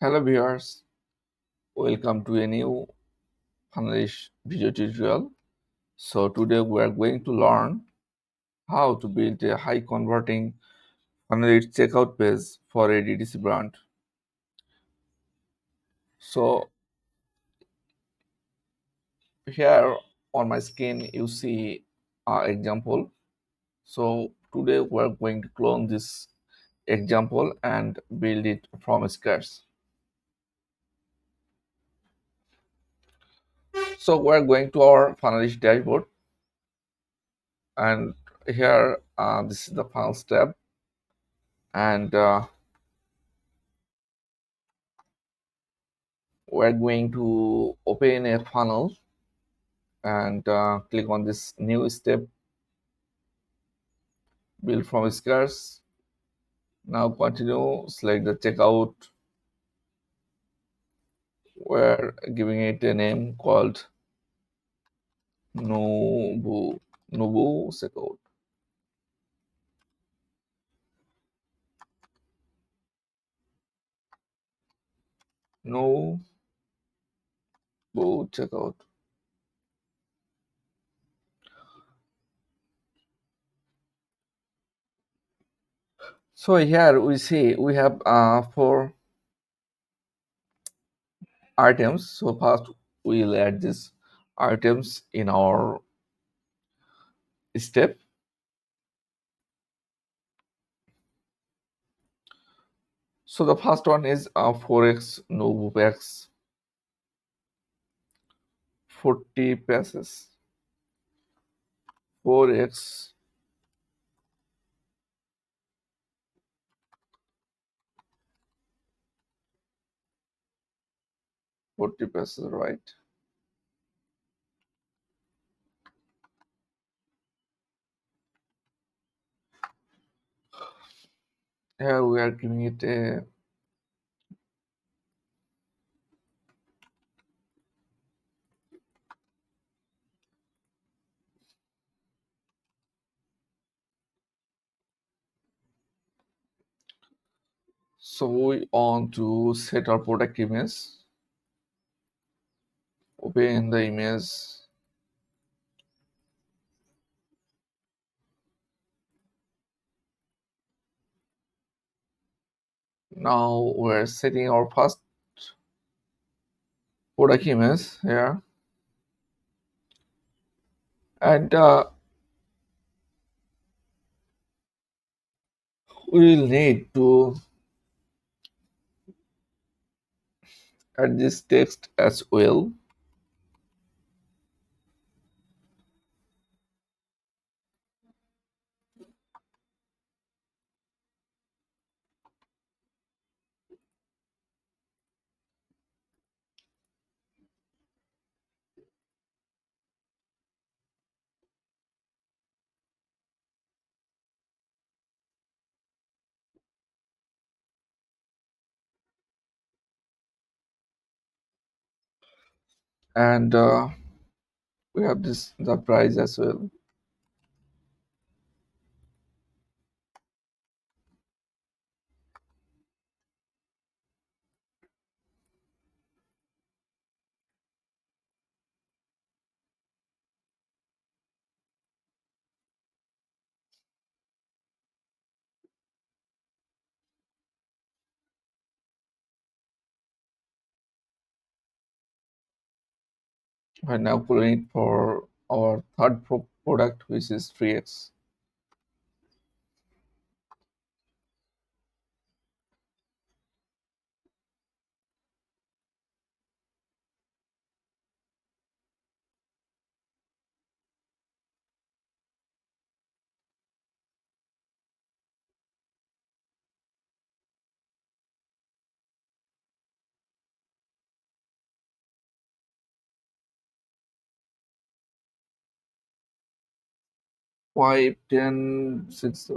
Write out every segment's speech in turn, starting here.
Hello viewers, welcome to a new Funnelish video tutorial. So today we are going to learn how to build a high converting Funnelish checkout page for a DTC brand. So here on my screen you see our example. So today we are going to clone this example and build it from scratch. So we are going to our Funnelish dashboard, and here this is the funnels tab, and we're going to open a funnel and click on this new step, build from scratch. Now continue, select the checkout. We're giving it a name called Nubu Nubu checkout. Nubu checkout. So here we see we have four items. So first we'll add these items in our step. So the first one is 4x Nubu packs, 40 passes. 4x 40 passes, right? Here we are giving it a so we want to set our product image. Open the image. Now we're setting our first product image here, and we'll need to add this text as well. And we have this the price as well. We're now pulling it for our third product, which is 3x. Five, 10, 60.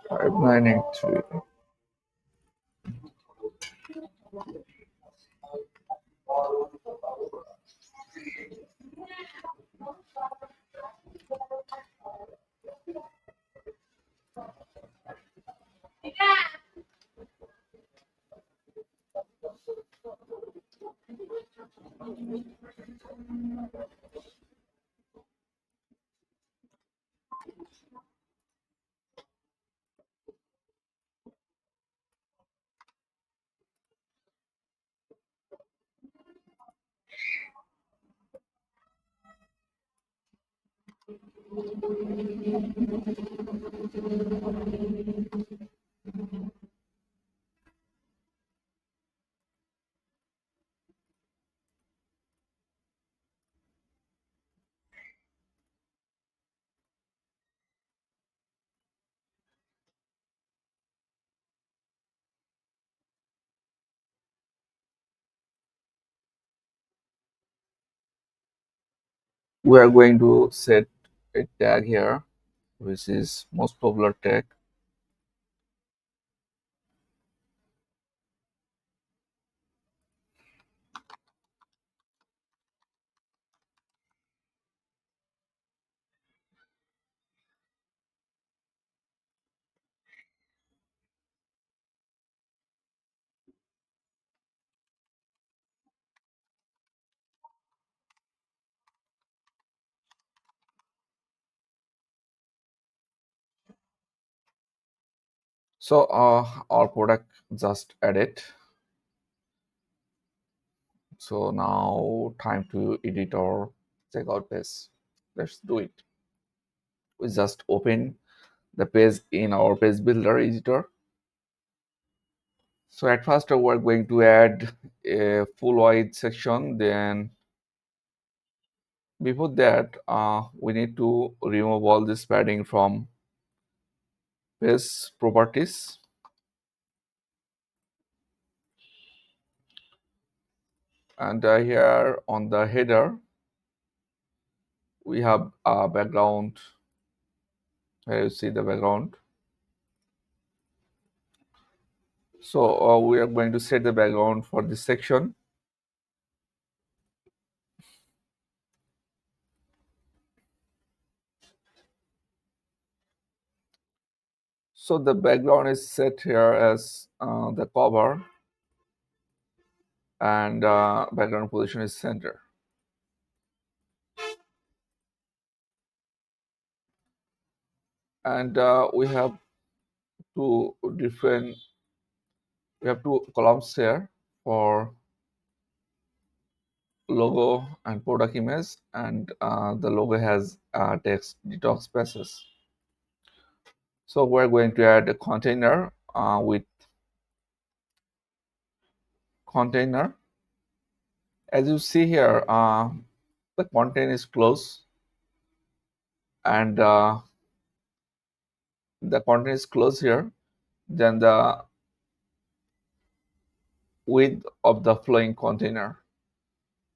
5983. We are going to set a tag here, which is most popular tag. So our product just added. So now time to edit our checkout page. Let's do it. We just open the page in our page builder editor. So at first we're going to add a full wide section. Then before that, we need to remove all this padding from page properties. And here on the header, we have a background. Here you see the background. So we are going to set the background for this section. So the background is set here as the cover, and background position is center. And two different we have two columns here for logo and product image, and the logo has text detox spaces. So we're going to add a container with container, As you see here, the content is close, and the content is close here. Then the width of the flowing container.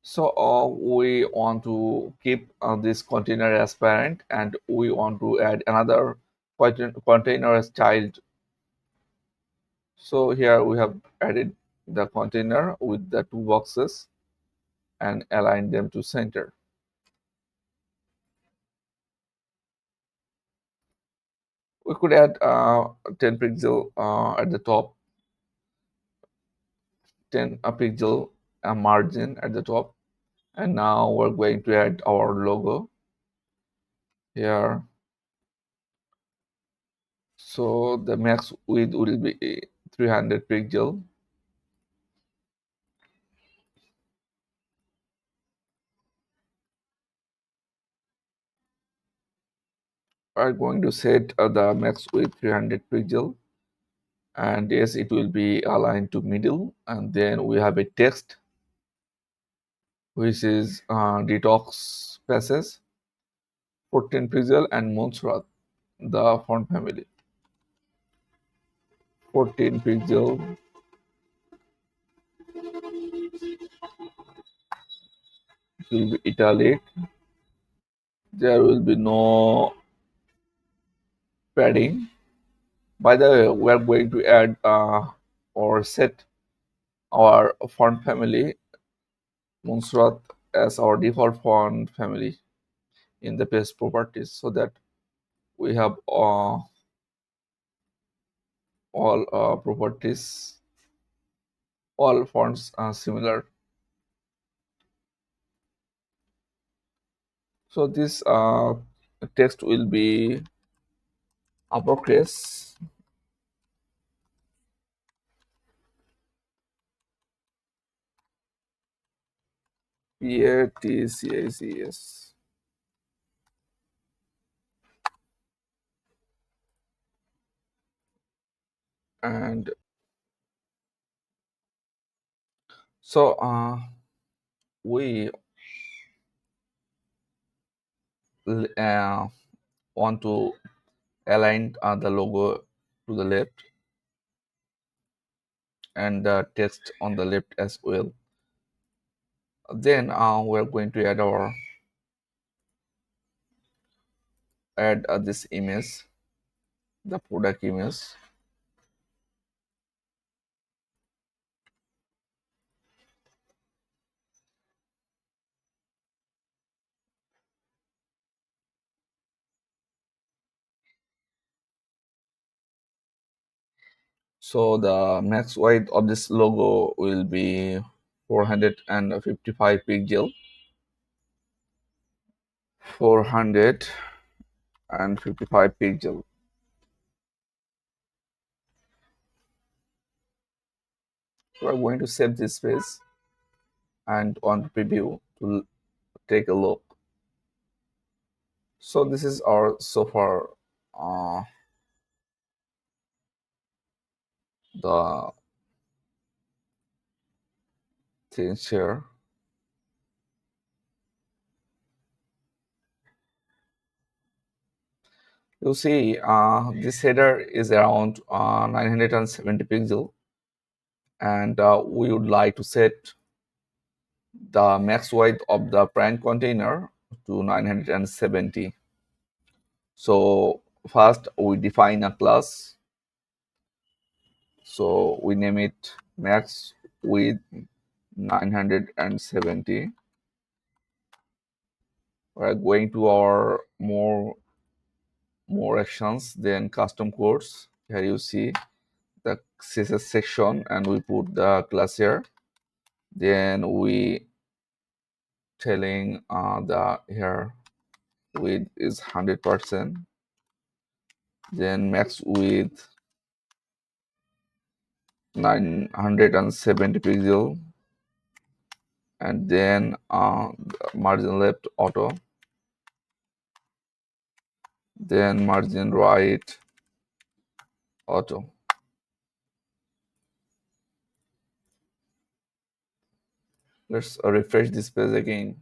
So we want to keep this container as parent, and we want to add another container as child. So here we have added the container with the two boxes and align them to center. We could add 10 pixel at the top, 10 pixel margin at the top, and now we're going to add our logo here. So the max width will be 300 pixel. Are going to set the max width 300 pixel, and yes, it will be aligned to middle. And then we have a text which is detox passes 14 pixel, and Montserrat, the font family, 14 pixel. It will be italic. There will be no padding. By the way, we are going to add or set our font family Montserrat as our default font family in the page properties, so that we have all properties, all fonts are similar. So this text will be uppercase, PATCACS, and so we uh, want to align the logo to the left and the text on the left as well. Then we're going to add this image, the product image. So the max width of this logo will be 455 pixel. 455 pixel. We're going to save this page and on preview to take a look. So this is our so far the things here. You see, this header is around 970 pixel, and we would like to set the max width of the parent container to 970. So first we define a class. So we name it max width 970. We're going to our more actions, then custom codes. Here you see the CSS section, and we put the class here. Then we telling the here width is 100%. Then max width 970 pixel, and then margin left auto, then margin right auto. Let's refresh this page again.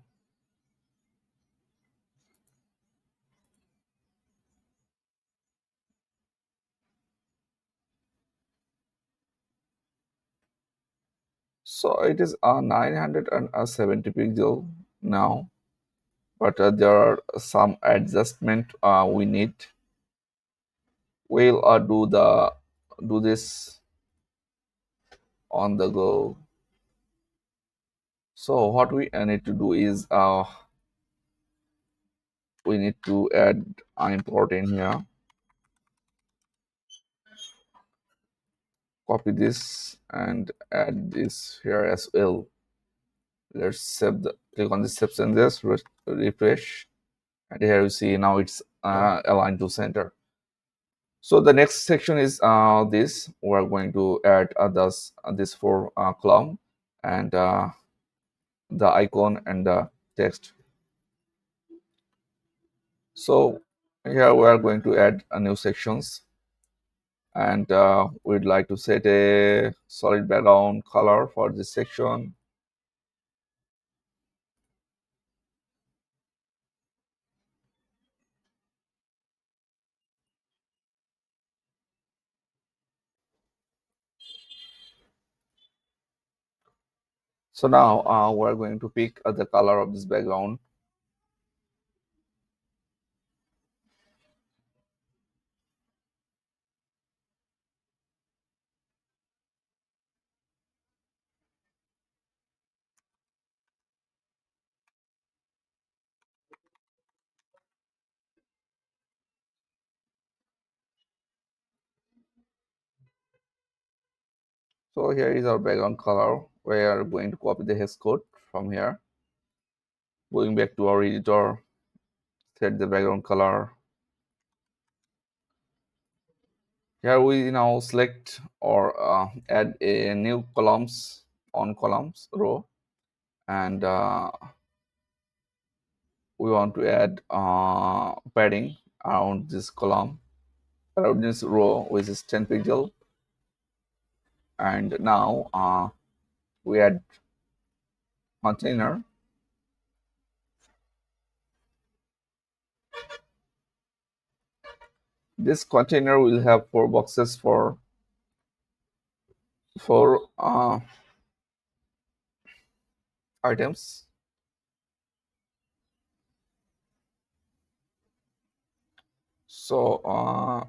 So it is a 970 pixel now, but there are some adjustment we need. We'll do this on the go. So what we need to do is we need to add import in here. Copy this and add this here as well. Let's save the click on the steps and this refresh, and here you see now it's aligned to center. So the next section is this. We're going to add this for column and the icon and the text. So here we are going to add a new sections, and we'd like to set a solid background color for this section. So now we're going to pick the color of this background. So here is our background color. We are going to copy the hex code from here. Going back to our editor, set the background color. Here we now select or add a new columns on columns row, and we want to add padding around this column, around this row, which is 10 pixel. And now we add container. This container will have four boxes for items. So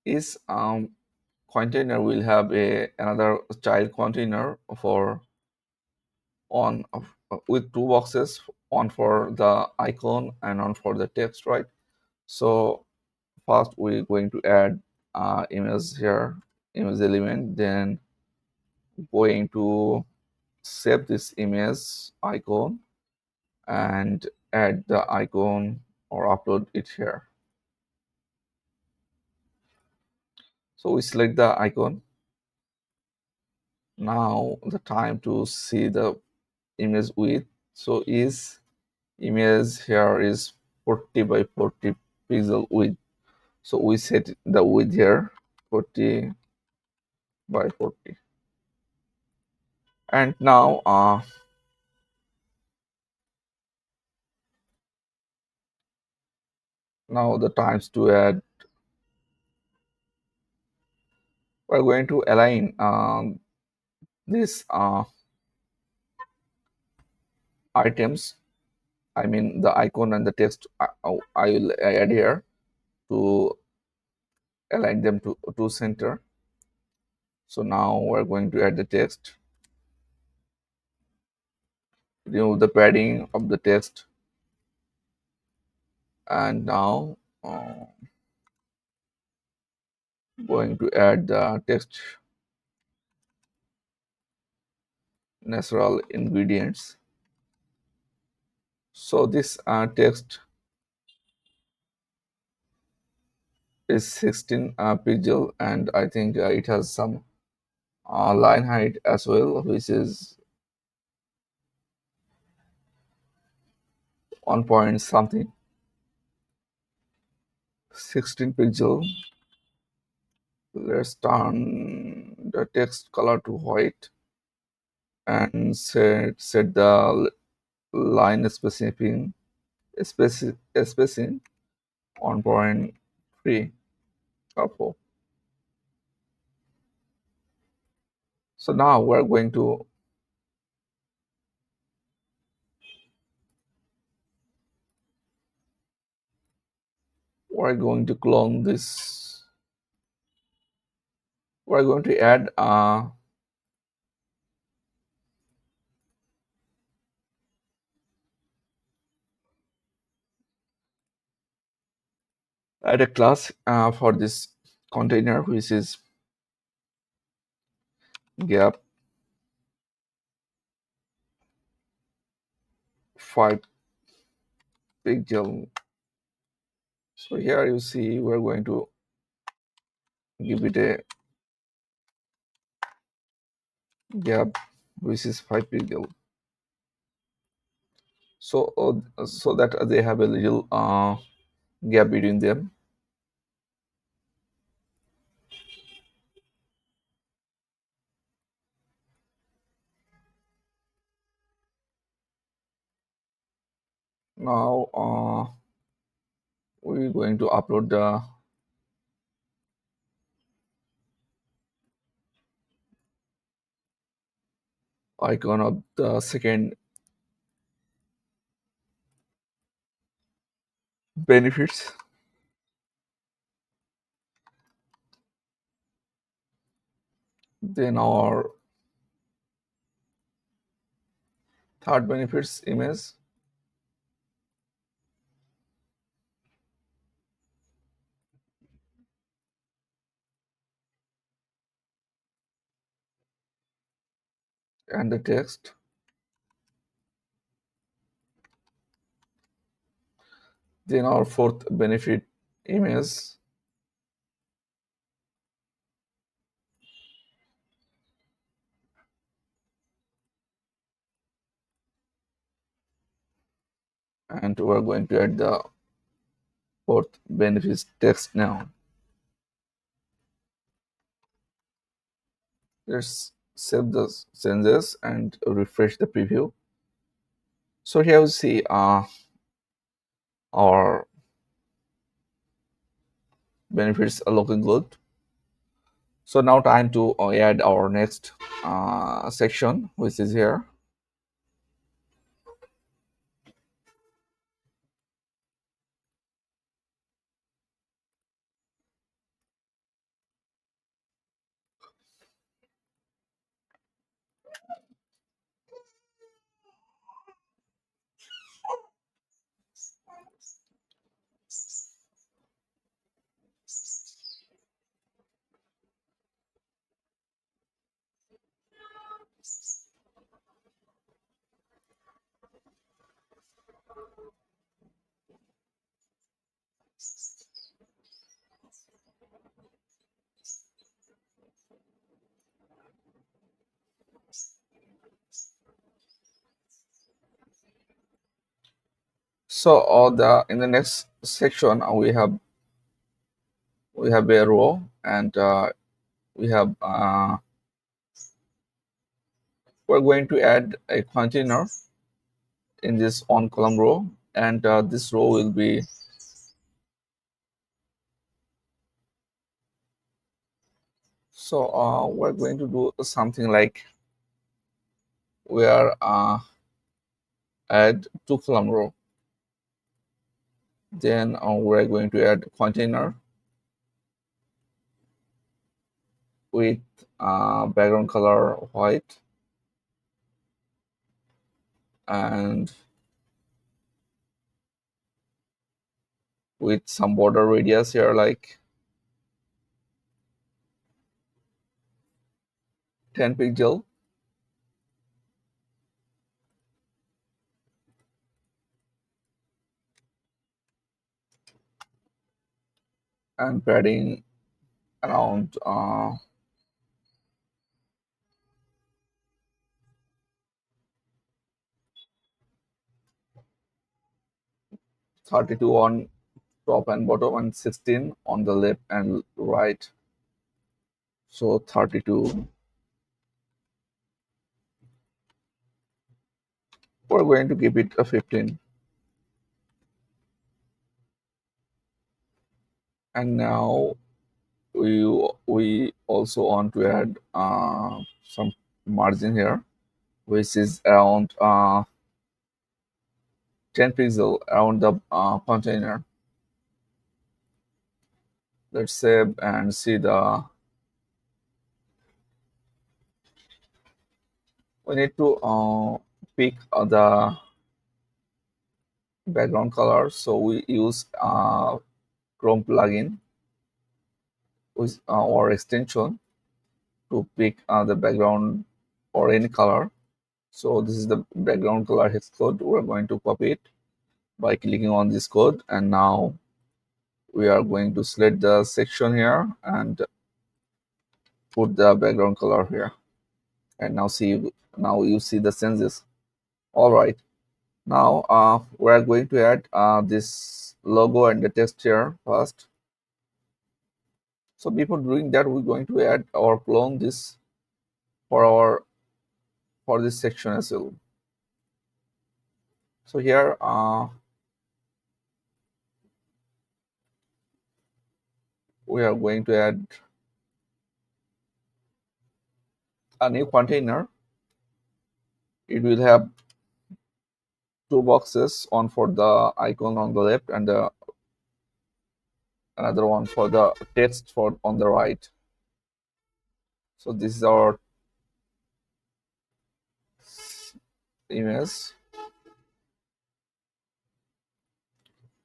each container will have another child container for on with two boxes, one for the icon and one for the text, right? So first we're going to add image here, image element, then going to save this image icon and add the icon or upload it here. So we select the icon. Now the time to see the image width. So is image here is 40 by 40 pixel width. So we set the width here 40 by 40. And now the times to add, we're going to align these items. I mean the icon and the text. I will add here to align them to center. So now we're going to add the text, remove the padding of the text, and now going to add the text natural ingredients. So this text is 16 pixel, and I think it has some line height as well, which is 1 point something, 16 pixel. Let's turn the text color to white, and set the line spacing on point 3 or 4. So now we're going to clone this. We're going to add a class for this container, which is gap 5 pixel. So here you see we're going to give it a gap which is 5 pixel. So that they have a little gap between them. Now we're going to upload the icon of the second benefits. Then our third benefits image. And the text. Then our fourth benefit image. And we're going to add the fourth benefits text now. Let's save the changes and refresh the preview. So here you see our benefits are looking good. So now time to add our next section, which is here. So the in the next section we have a row, and we have we're going to add a container in this on column row, and this row will be we're going to do something like we are add two column row. Then we're going to add container with background color white, and with some border radius here like 10 pixel. And padding around 32 on top and bottom, and 16 on the left and right. So 32. We're going to give it a 15. And now we also want to add some margin here, which is around 10 pixel around the container. Let's save and see the. We need to pick the background color. So we use Chrome plugin with or extension to pick the background or any color. So this is the background color hex code. We're going to copy it by clicking on this code, and now we are going to select the section here and put the background color here. And now you see the changes. All right. Now we are going to add this logo and the text here first. So before doing that, we're going to add or clone this for our for this section as well. So here we are going to add a new container. It will have two boxes, one for the icon on the left and another one for the text for on the right. So this is our image.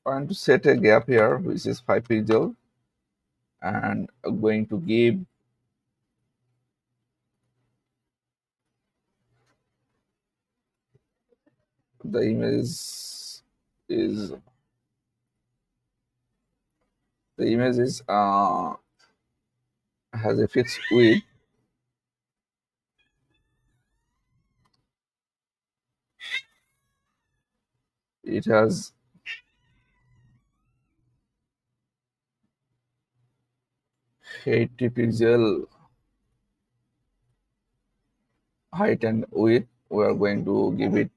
I'm going to set a gap here, which is 5 pixel, and I'm going to give the image is the image is has a fixed width. It has 80 pixel height and width. We are going to give it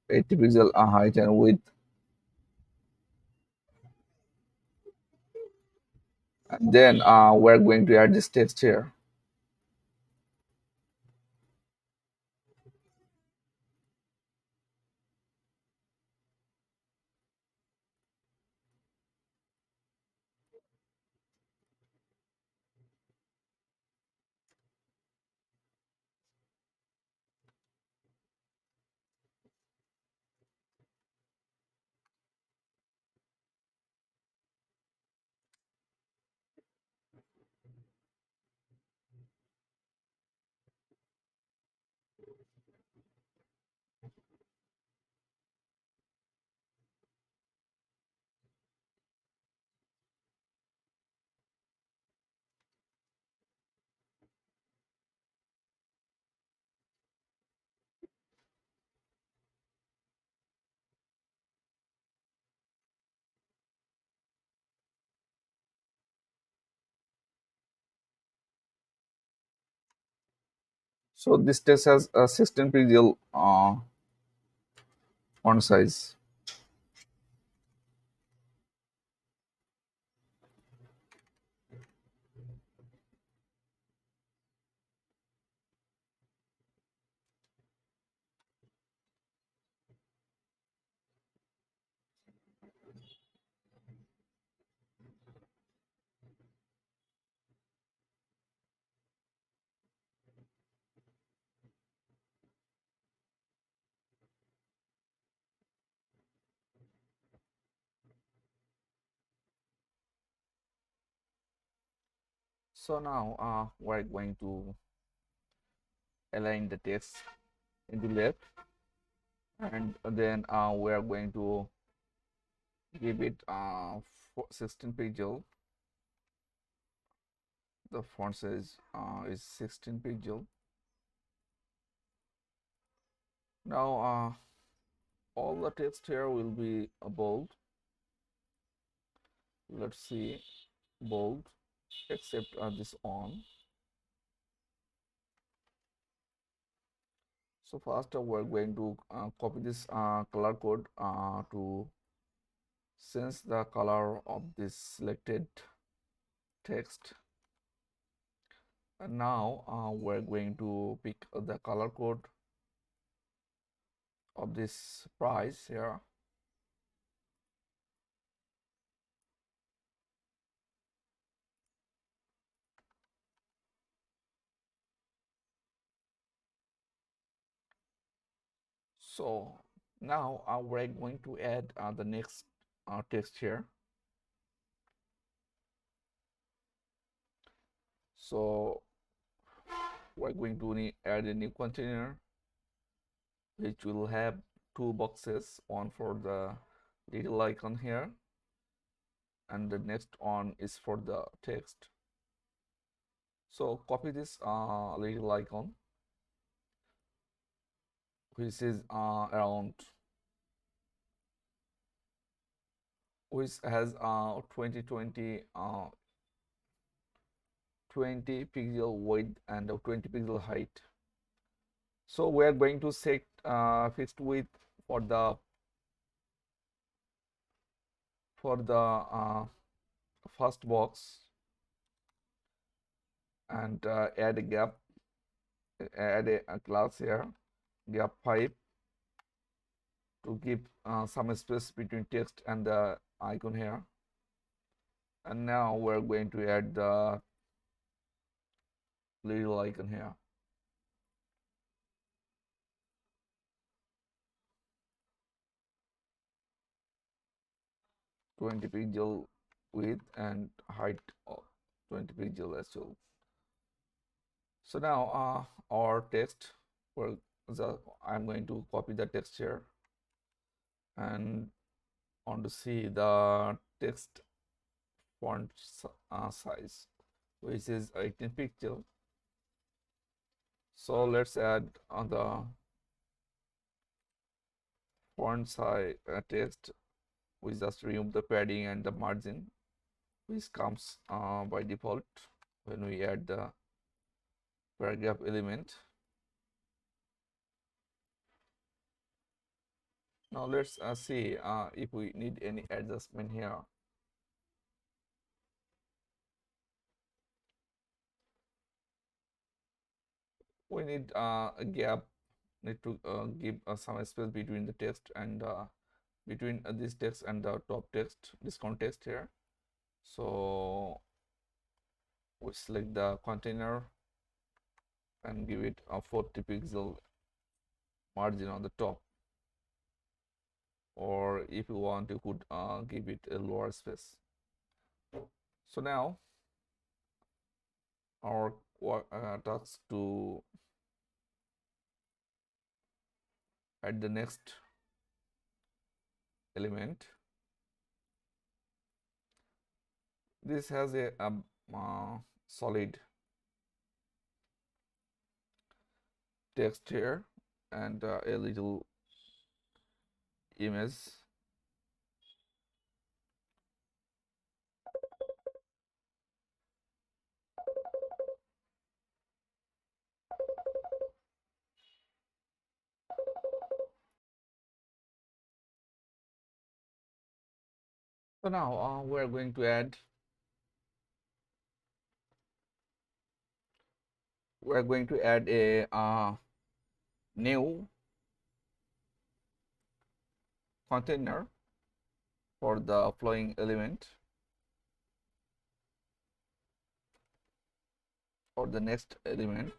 80 pixel height and width. And then we're going to add this text here. So this text has a 16 pixel font size. So now we're going to align the text into left, and then we are going to give it 16 pixel. The font size is 16 pixel. Now all the text here will be bold. let's see, bold, except this on. So first we're going to copy this color code to change the color of this selected text. And now we're going to pick the color code of this price here. So now we're going to add the next text here. So we're going to add a new container which will have two boxes, one for the little icon here and the next one is for the text. So copy this little icon which is around, which has 20 pixel width and 20 pixel height. So we are going to set fixed width for the first box and add a gap, add a class here, gap pipe, to give some space between text and the icon here. And now we're going to add the little icon here. Twenty pixel width and height of 20 pixel as well. So now our text, I'm going to copy the text here and want to see the text font size, which is 18 pixel. So let's add on the font size text. We just remove the padding and the margin, which comes by default when we add the paragraph element. Now let's see if we need any adjustment here. We need a gap, need to give some space between the text and between this text and the top text, this context here. So we select the container and give it a 40 pixel margin on the top, or if you want you could give it a lower space. So now our task to add the next element. This has a solid text here and a little image. So now we're going to add, a new container for the flowing element for the next element.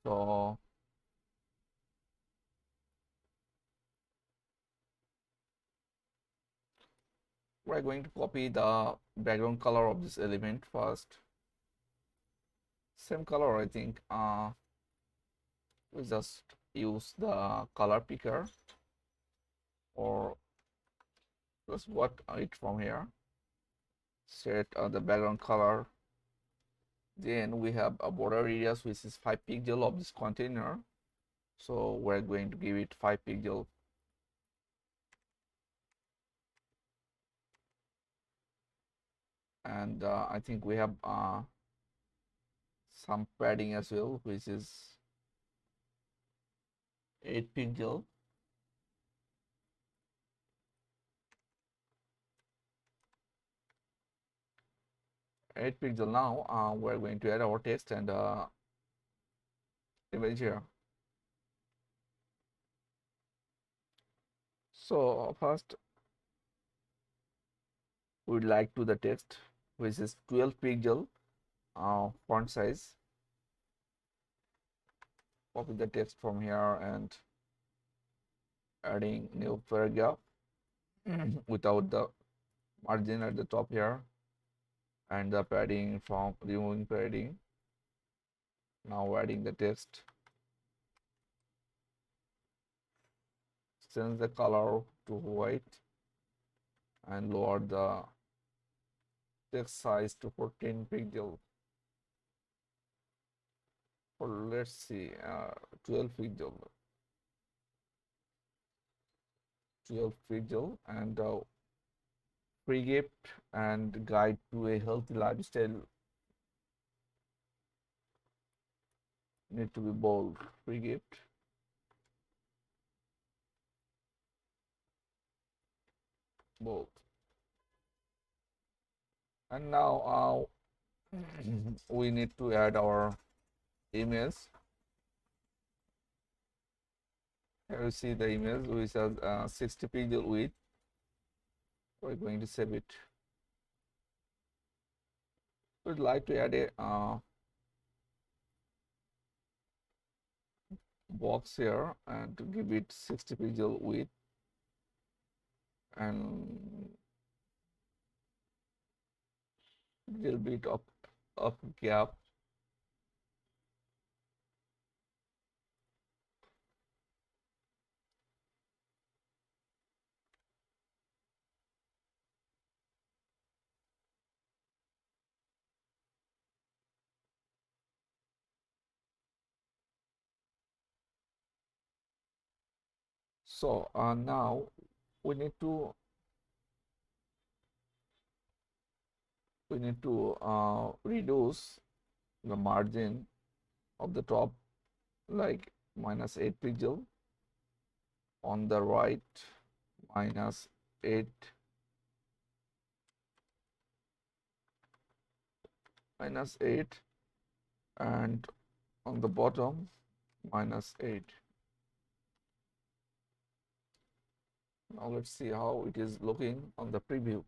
So we're going to copy the background color of this element first. Same color, I think. We just use the color picker or just what it from here. Set the background color. Then we have a border radius which is 5 pixel of this container. So we're going to give it 5 pixel. and I think we have some padding as well, which is 8 pixel. 8 pixel. Now we're going to add our text and image here. So first we'd like to the text, which is 12 pixel font size. Copy the text from here and adding new paragraph without the margin at the top here, and the padding from removing padding. Now adding the text, change the color to white and lower the text size to 14 pixel, or let's see 12 pixel, 12 pixel, and free gift and guide to a healthy lifestyle need to be bold. Free gift, bold. And now we need to add our image. Here you see the image which has 60 pixel width. We're going to save it. We'd like to add a box here and to give it 60 pixel width and little bit of gap. So now we need to reduce the margin of the top, like -8 pixel, on the right -8, -8, and on the bottom -8. Now let's see how it is looking on the preview.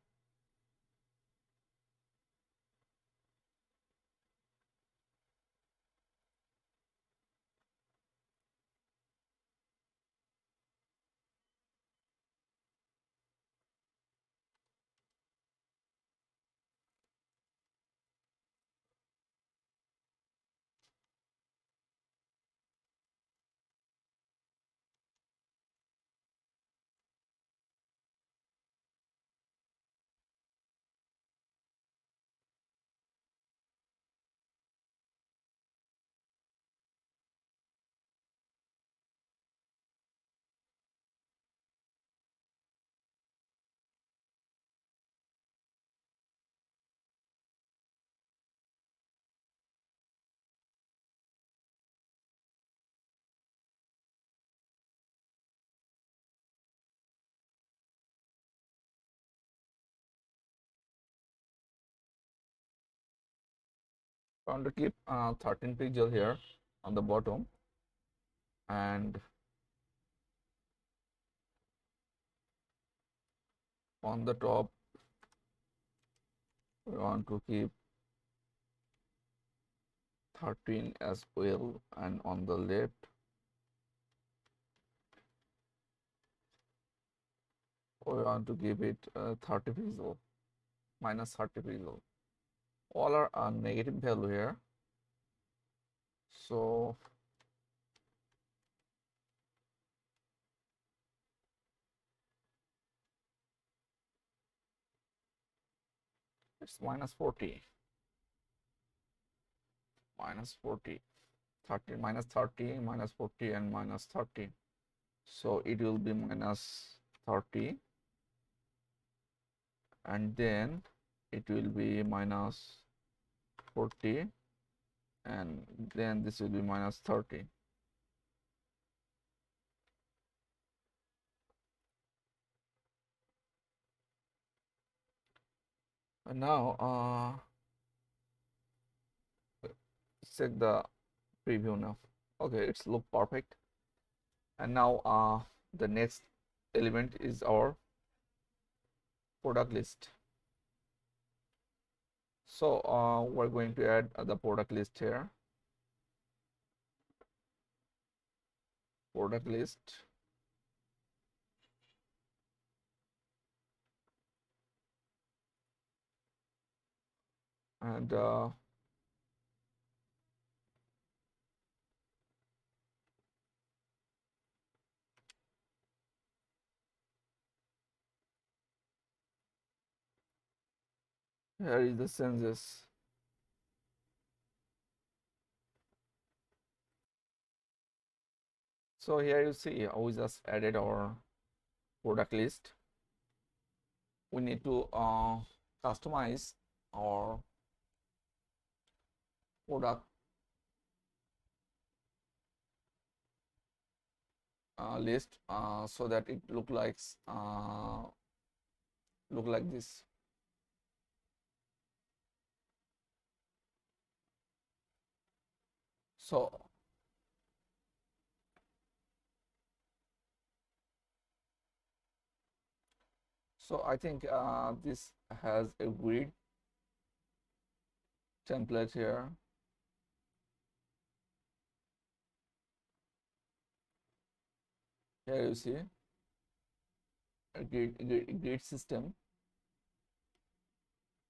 I want to keep 13 pixel here on the bottom, and on the top we want to keep 13 as well, and on the left we want to give it 30 pixel, -30 pixel. All are a negative value here, so it's -40, -40, 30, -30, -40, and -30. So it will be -30, and then it will be minus 40, and then this will be minus 30. And now check the preview now. Okay, it's look perfect. And now the next element is our product list. So we're going to add the product list here. Product list. And here is the census. So here you see we just added our product list. We need to customize our product list so that it look like this. So I think this has a grid template here. Here you see a grid system.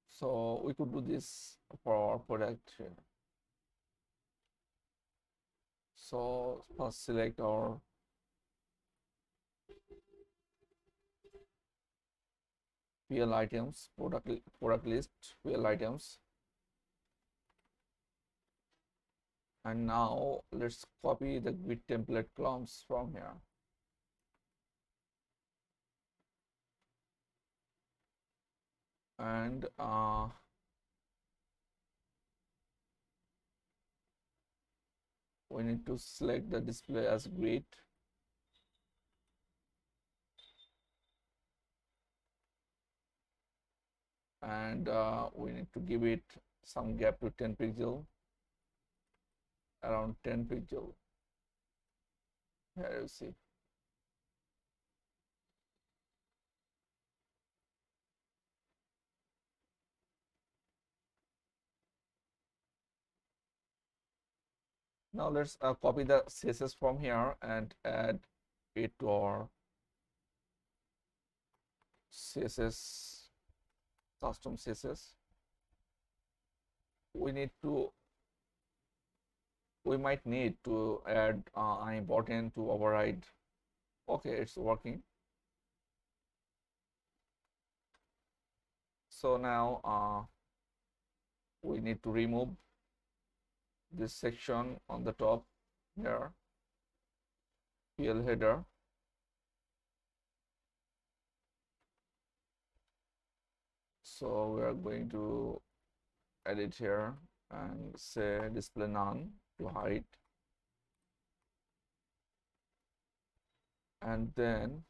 So we could do this for our product here. So first select our PL items, product list, PL items. And now let's copy the grid template columns from here. And we need to select the display as grid. And we need to give it some gap to 10 pixel, around 10 pixel. Here you see. Now let's copy the CSS from here and add it to our CSS, custom CSS. We might need to add an important to override. Okay, it's working. So now we need to remove this section on the top here, PL header. So we are going to edit here and say display none to hide. And then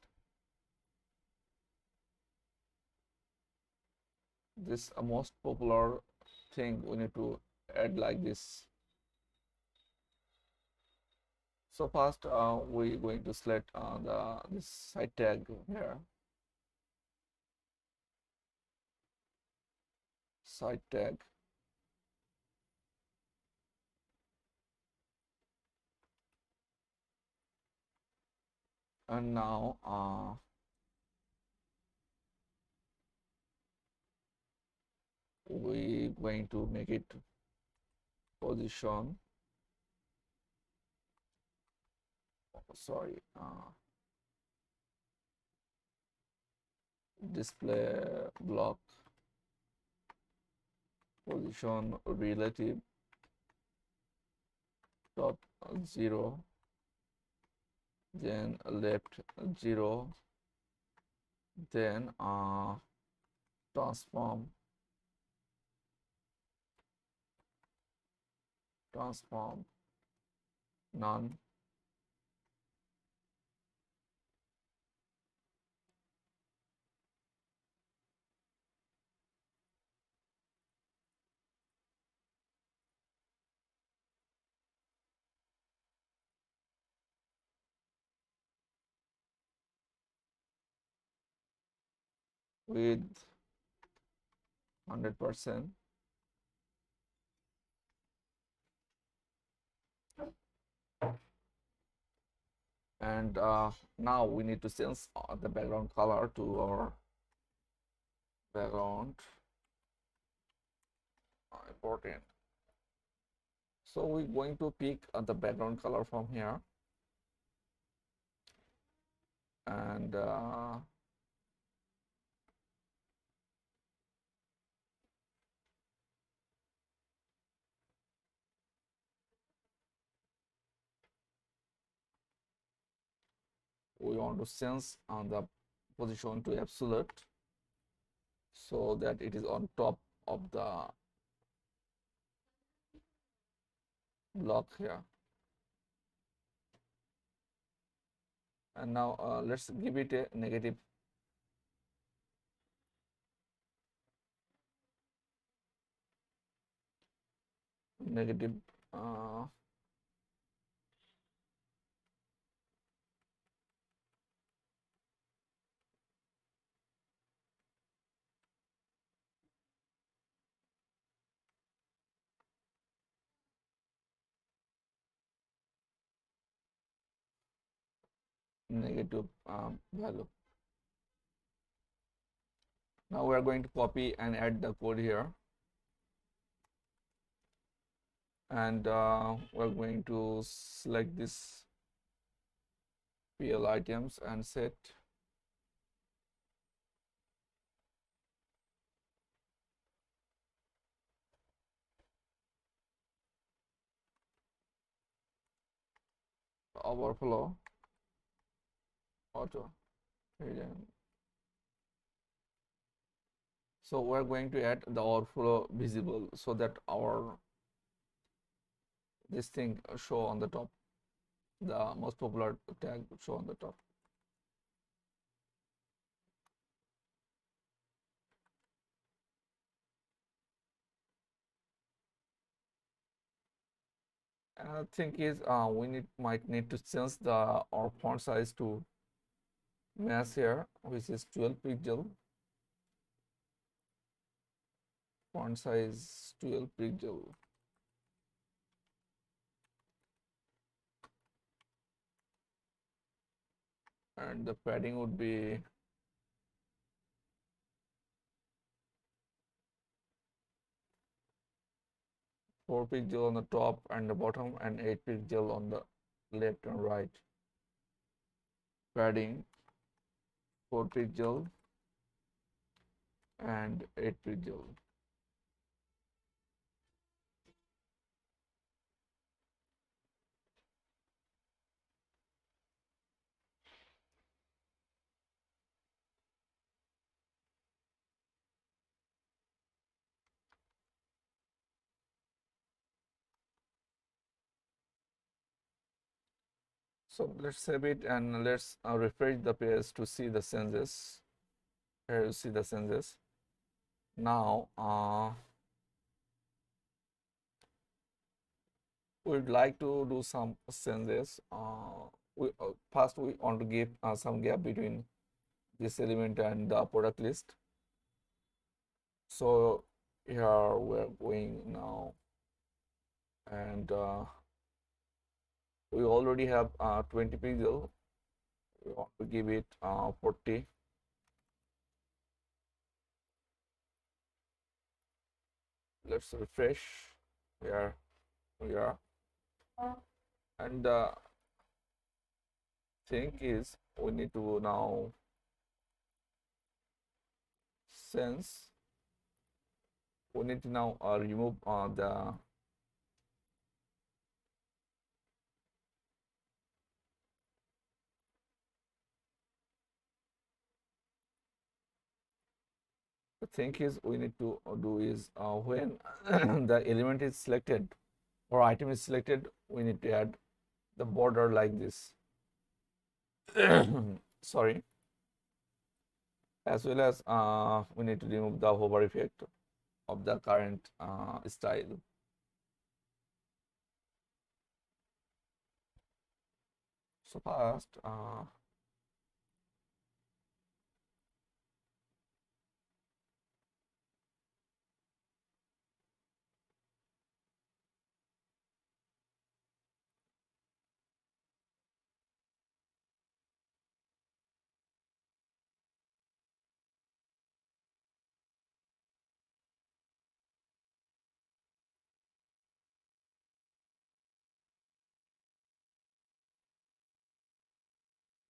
this most popular thing we need to add like this. So first we're going to select this site tag here, site tag. And now we're going to make it position, sorry, display block, position relative top 0, then left 0, then transform transform none with 100%. And now we need to change the background color to our background important. So we're going to pick the background color from here, and we want to sense on the position to absolute so that it is on top of the block here. And now let's give it a negative negative uh, negative value. Now we are going to copy and add the code here, and we're going to select this PL items and set overflow auto hidden. So we're going to add the overflow visible so that our this thing show on the top, the most popular tag show on the top. Another thing is we might need to change the our font size to match here, which is 12 pixel. Font size 12 pixel. And the padding would be 4 pixel on the top and the bottom, and 8 pixel on the left and right. Padding 4 pixel and 8 pixel. So let's save it and let's refresh the page to see the changes. Here you see the changes. Now we'd like to do some changes. First we want to give some gap between this element and the product list. So here we're going now, and we already have 20 pixel. We want to give it 40. Let's refresh. Here we are. And the thing is, we need to now sense. We need to now remove the thing is we need to do is when the element is selected Our item is selected, we need to add the border like this. Sorry. As well as we need to remove the hover effect of the current style. So first,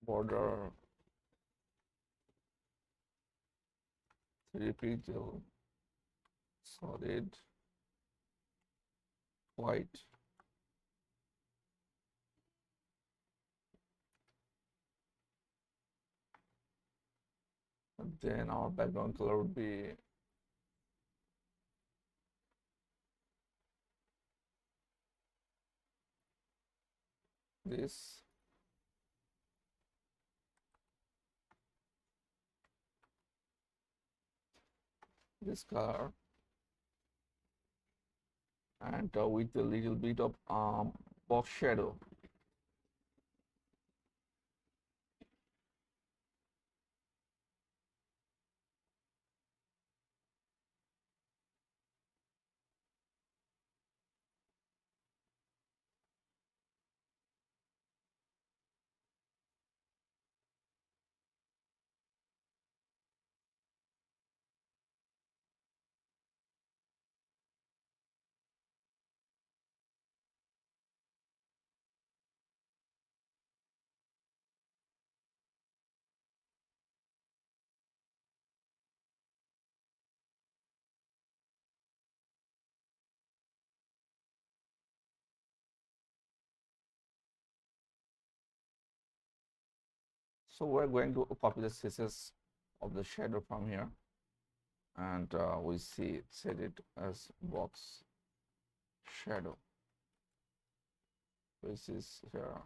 border 3 pixel solid white. And then our background color would be this. This color, and with a little bit of box shadow. So we're going to copy the CSS of the shadow from here, and we set it as box shadow. This is here,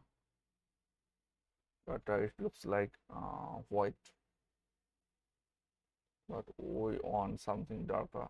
but it looks like white, but we want something darker.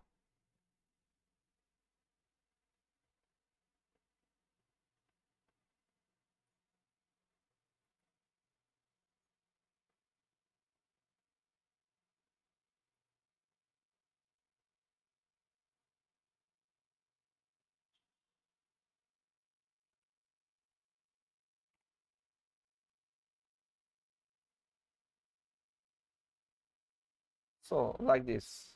So like this.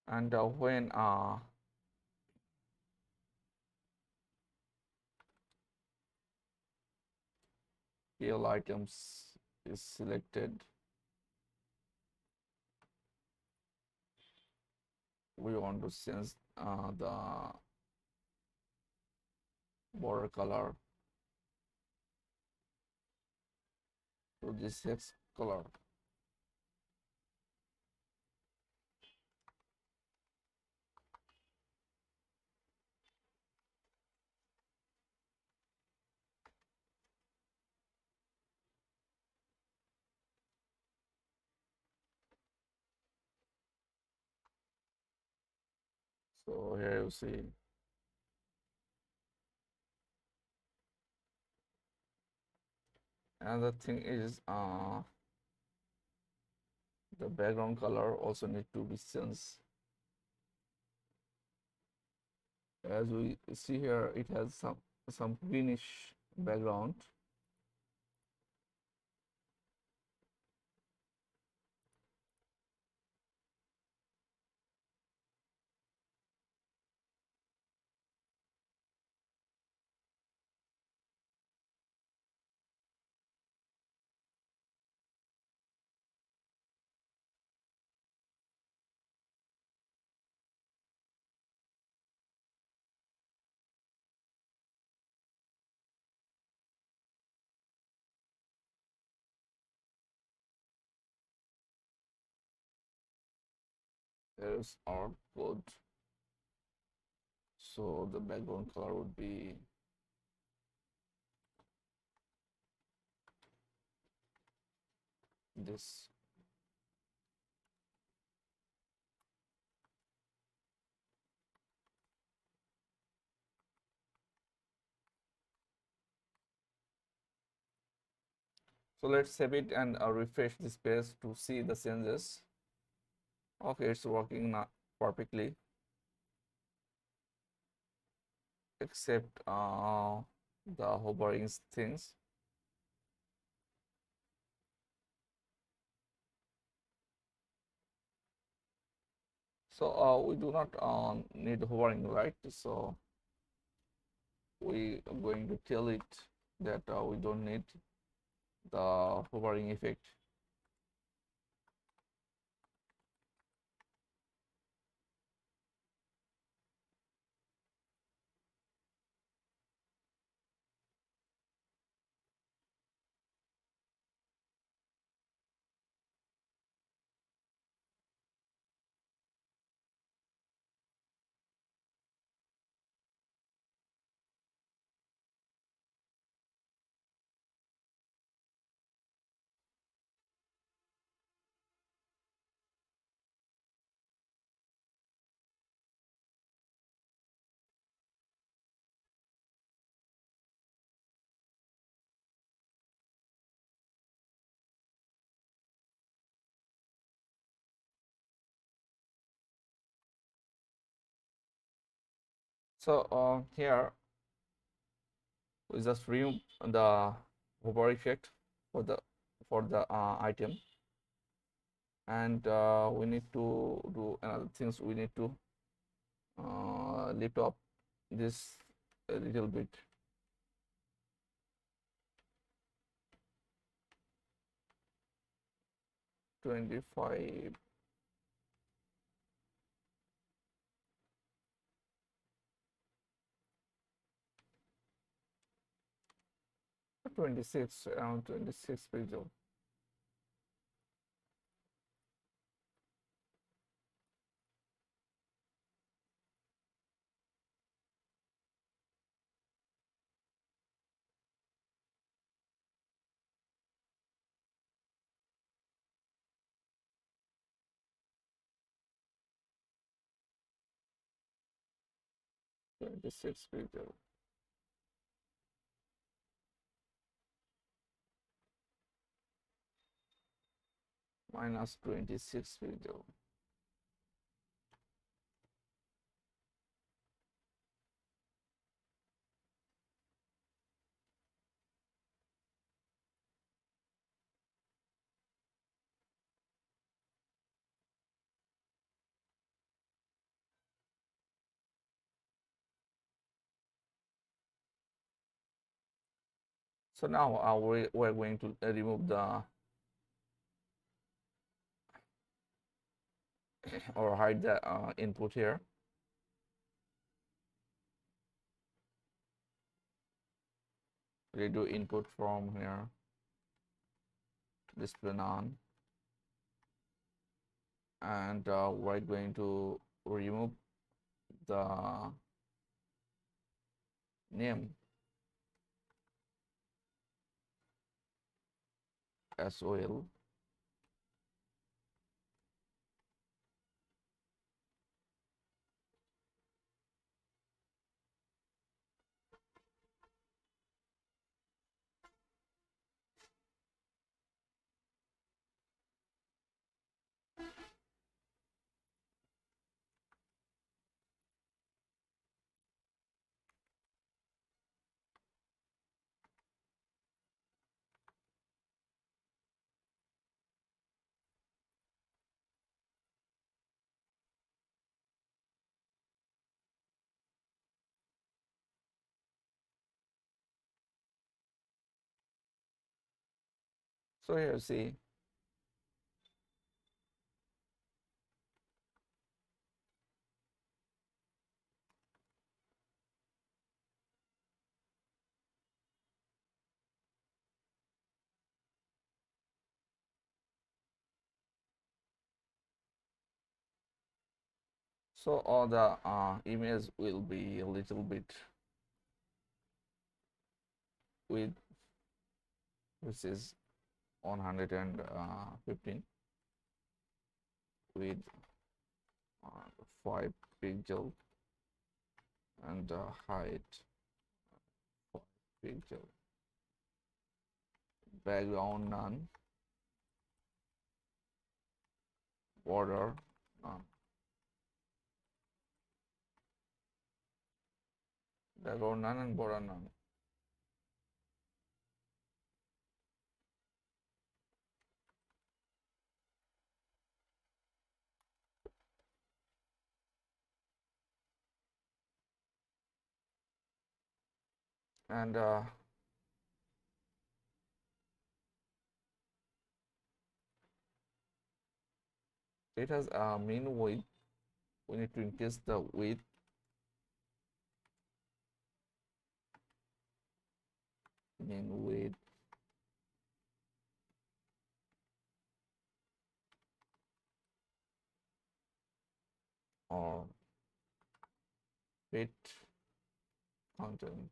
And when PL items is selected, we want to change the border color to this text color. So here you see. Another thing is the background color also need to be changed. As we see here, it has some greenish background. Here's our code. So the background color would be this. So let's save it and refresh this page to see the changes. Okay, it's working now perfectly, except the hovering things. So we do not need hovering, right? So we are going to tell it that we don't need the hovering effect. So here we just remove the hover effect for the item, and we need to do another things. We need to lift up this a little bit. $25. 26, around 26 pixel. Twenty-six pixel. Minus 26 pixel. So now we're going to remove the or hide the input here. Redo input from here. Display none. And we're going to remove the name as well. So here, see, So all the image will be a little bit width, which is 115 with 5 pixel, and height 5 pixel, background none, border none, background none and border none. And it has a mean width. We need to increase the width, mean width, or fit content.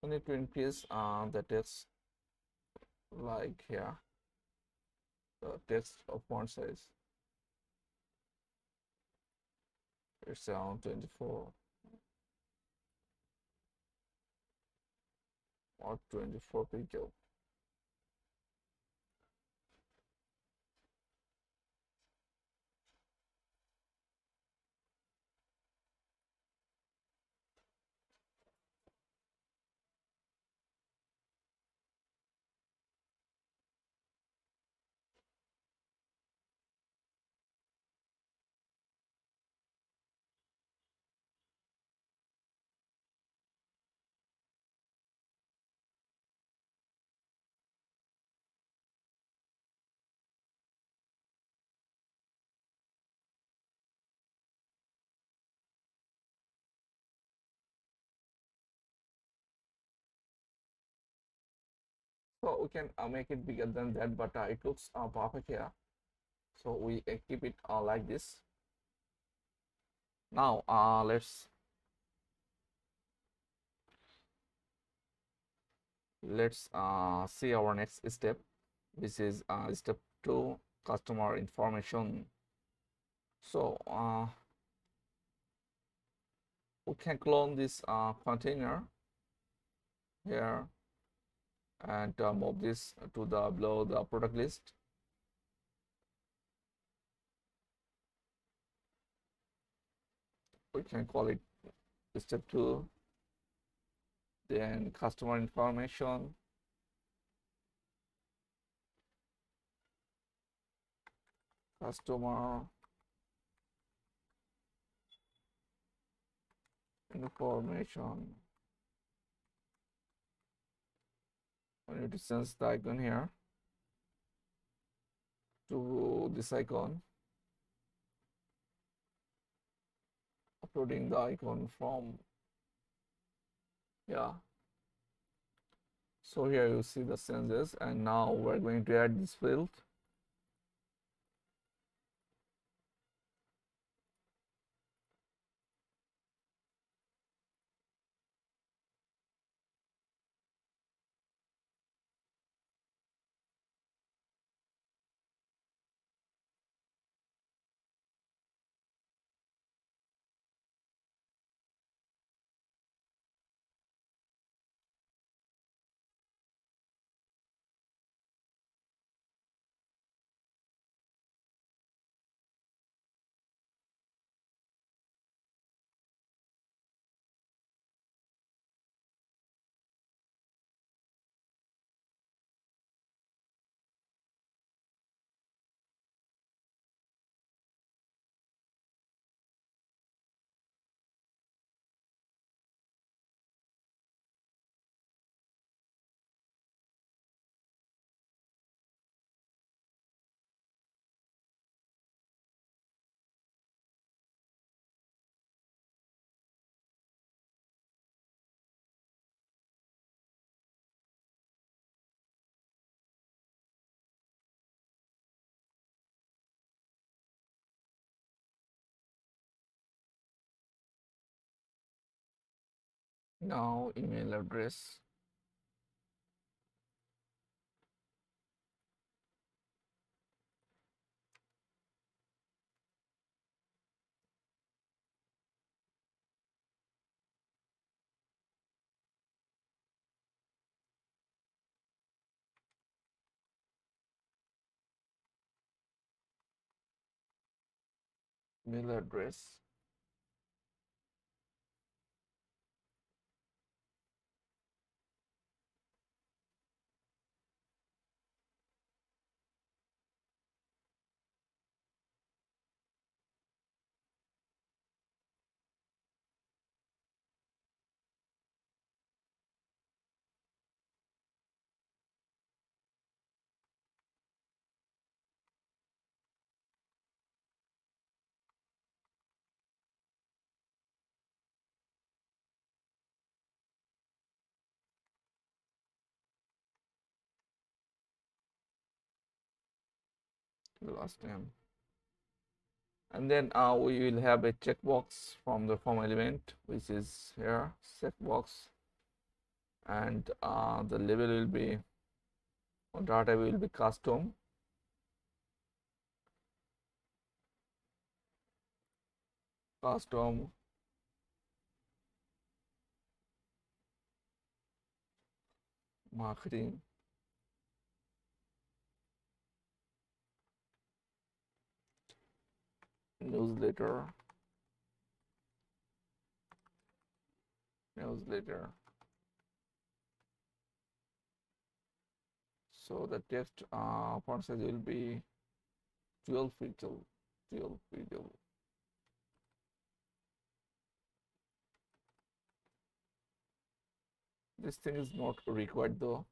We need to increase the text, like here, the text of font size. It's around 24 or 24 pixel. So we can make it bigger than that, but it looks perfect here. So we keep it like this. Now let's see our next step, which is step 2, customer information. So we can clone this container here and move this to the below the product list. We can call it step 2, then customer information, customer information. I need to sense the icon here to this icon, uploading the icon from, yeah. So here you see the senses, and now we're going to add this field. Now email address, mail address, the last name. And then we will have a checkbox from the form element, which is here, checkbox, and the label will be, data will be custom, custom marketing, newsletter, newsletter. So the text font size will be 12 pixel, 12 pixel. This thing is not required though.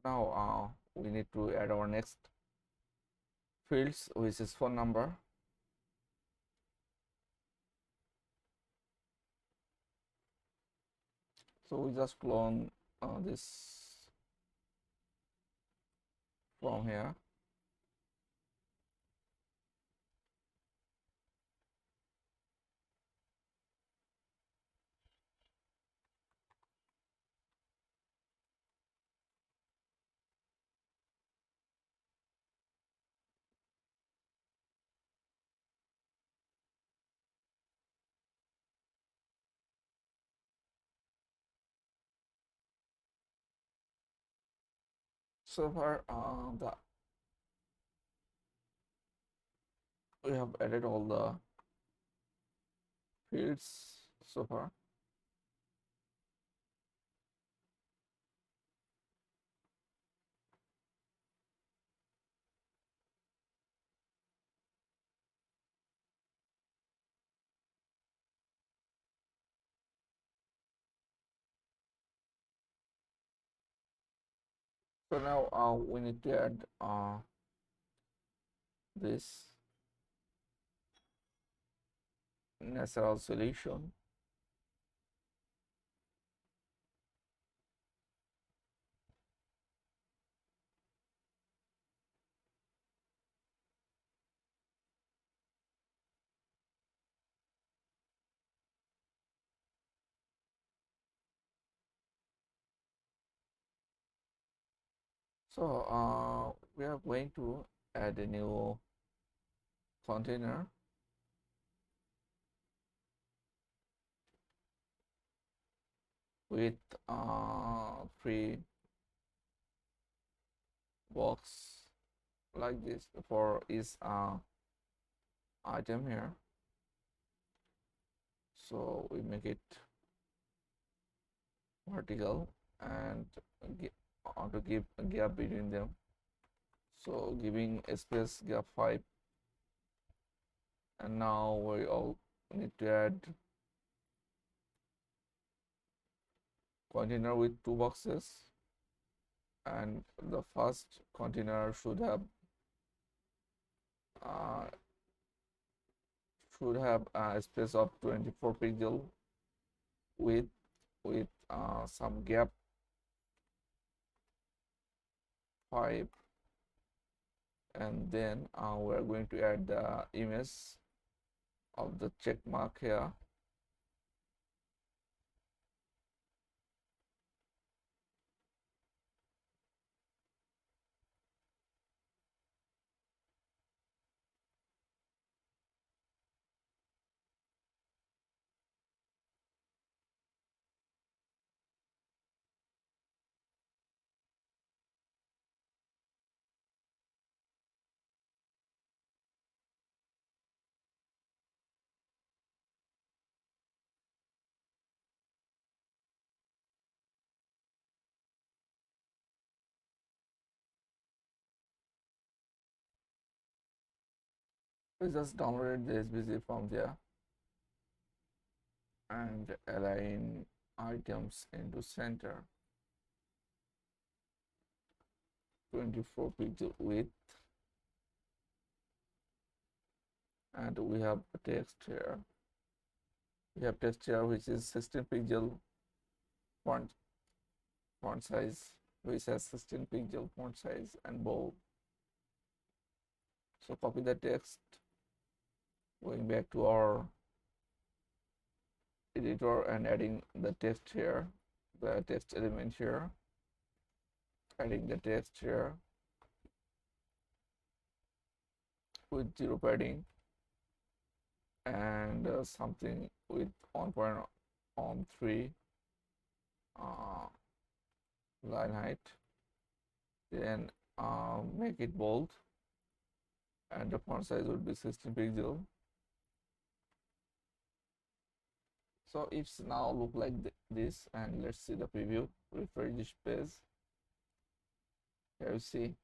So now we need to add our next fields, which is phone number. So we just clone this from here. So far, we have added all the fields so far. So now we need to add this natural solution. So we are going to add a new container with three box like this for each item here. So we make it vertical and to give a gap between them. So giving a space gap 5, and now we all need to add container with two boxes, and the first container uh, should have a space of 24 pixel with some gap 5, and then we're going to add the image of the check mark here. We just downloaded the SBC from there and align items into center, 24 pixel width, and we have a text here. We have text here which is 16 pixel font size, which has 16 pixel font size and bold. So copy the text, going back to our editor and adding the text here, the text element here, adding the text here with zero padding, and something with 1.3 line height. Then make it bold, and the font size would be 16 pixel. So it's now look like this, and let's see the preview. Refresh this page. Here you see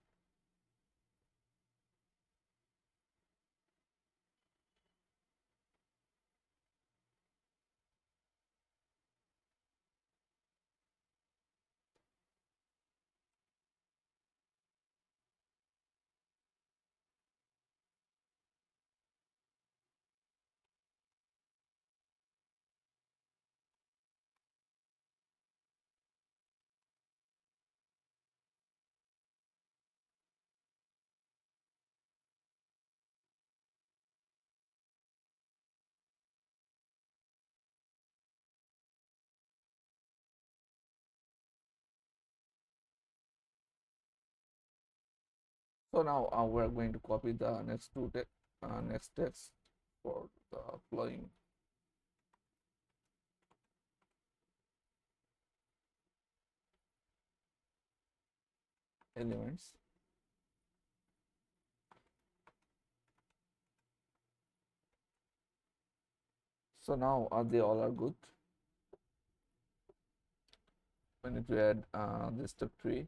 So now we're going to copy the next text for the following elements. So now they all are good. We need to add the step 3.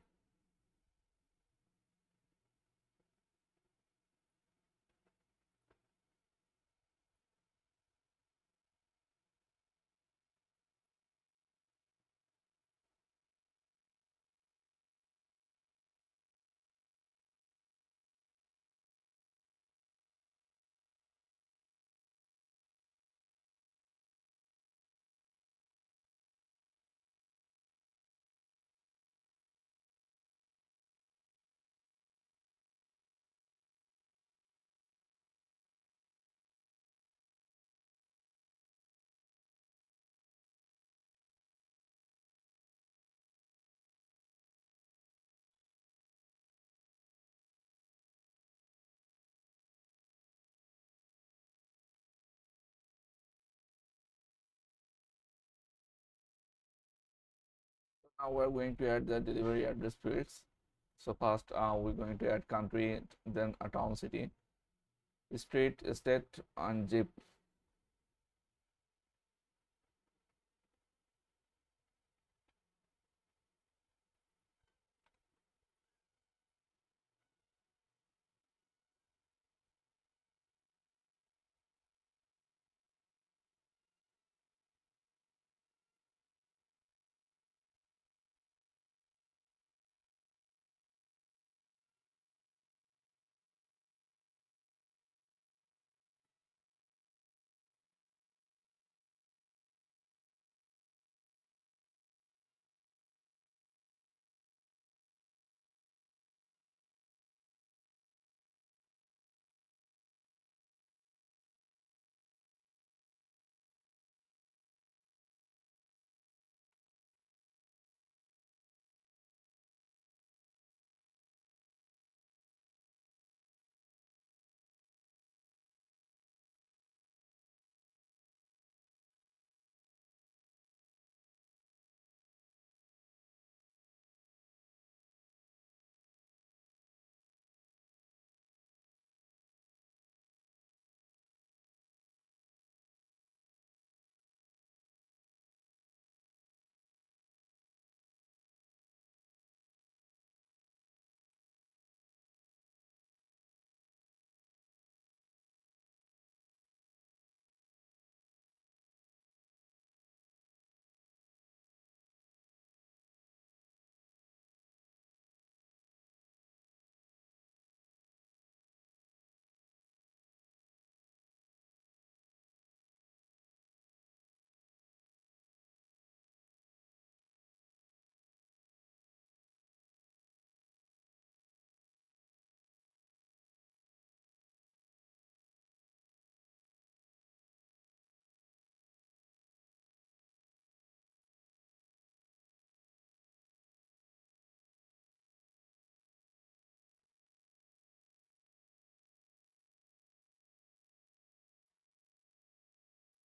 Now we're going to add the delivery address fields. So first we're going to add country, then a town, city, street, state, and zip.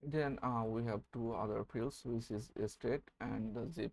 Then we have two other fields, which is state and the zip.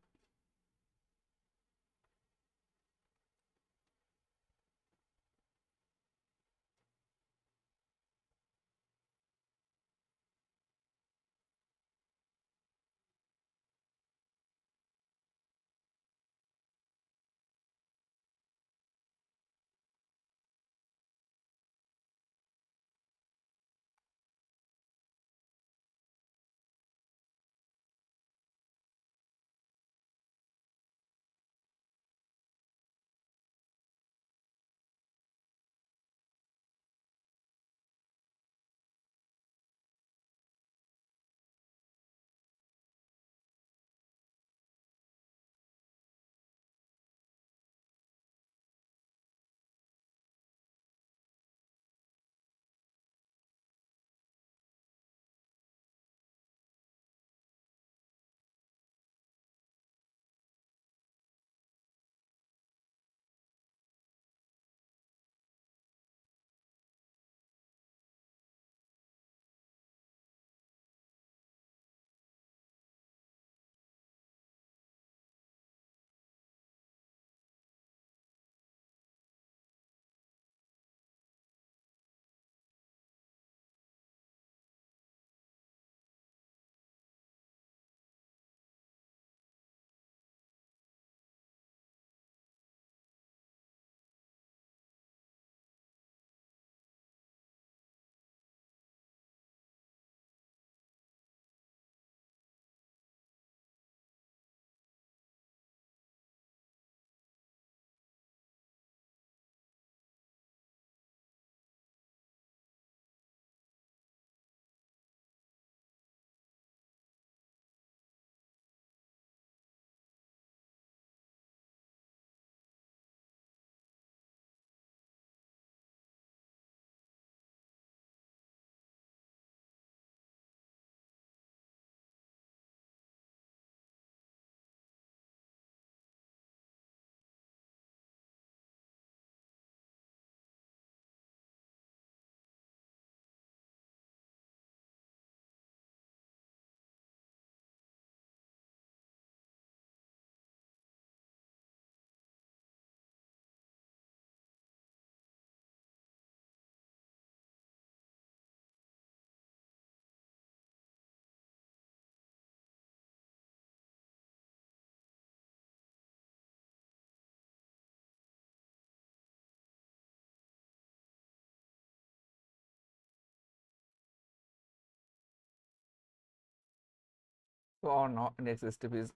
So our next step is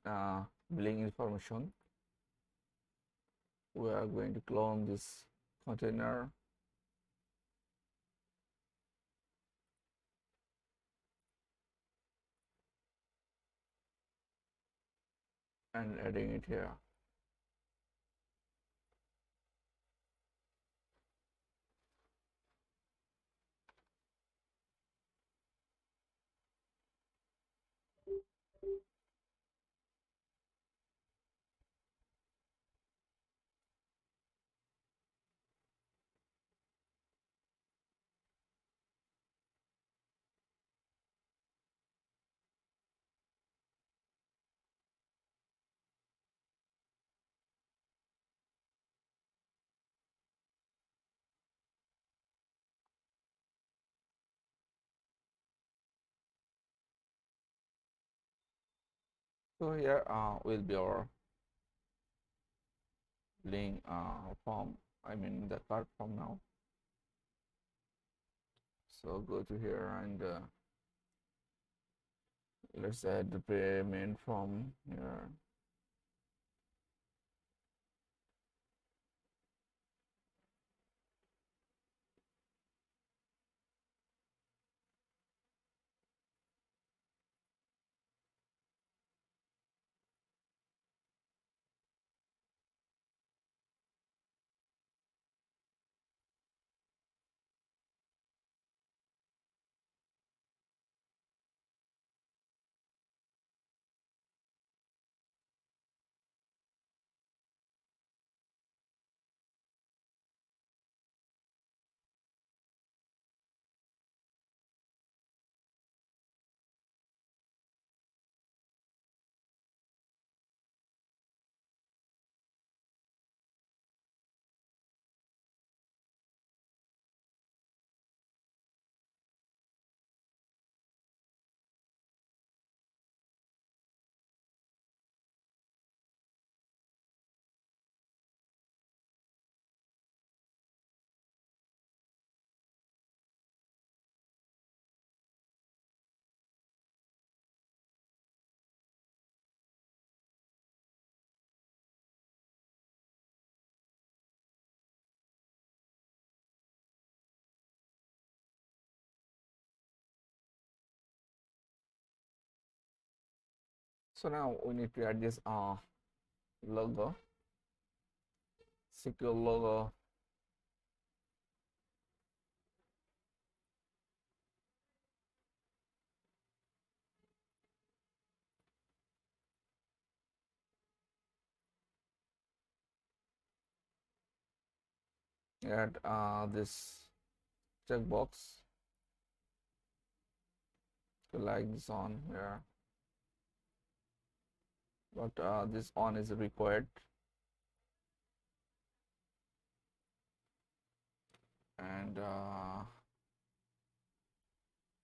billing information. We are going to clone this container and adding it here. So here will be our billing form. I mean the card form now. So go to here and let's add the payment form here. So now we need to add this logo, secure logo. Add this checkbox to like this on here, but this on is required, and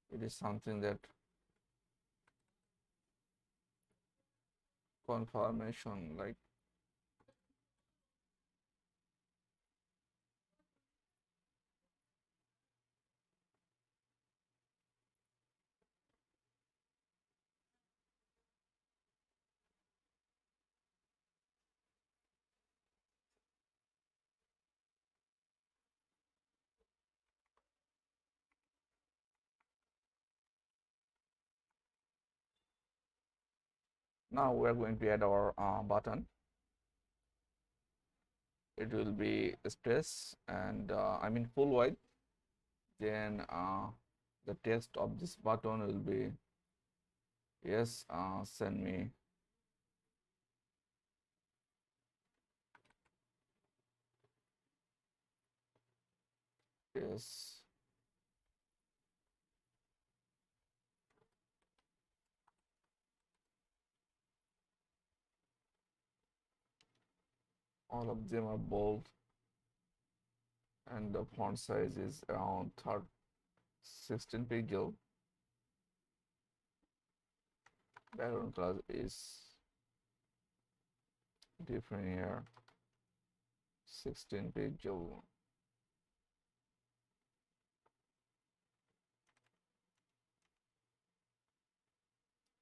it is something that confirmation like now we are going to add our button. It will be space and I mean full wide. Then the text of this button will be yes, send me yes. All of them are bold, and the font size is around 16 pixel. Background color is different here, 16 pixel.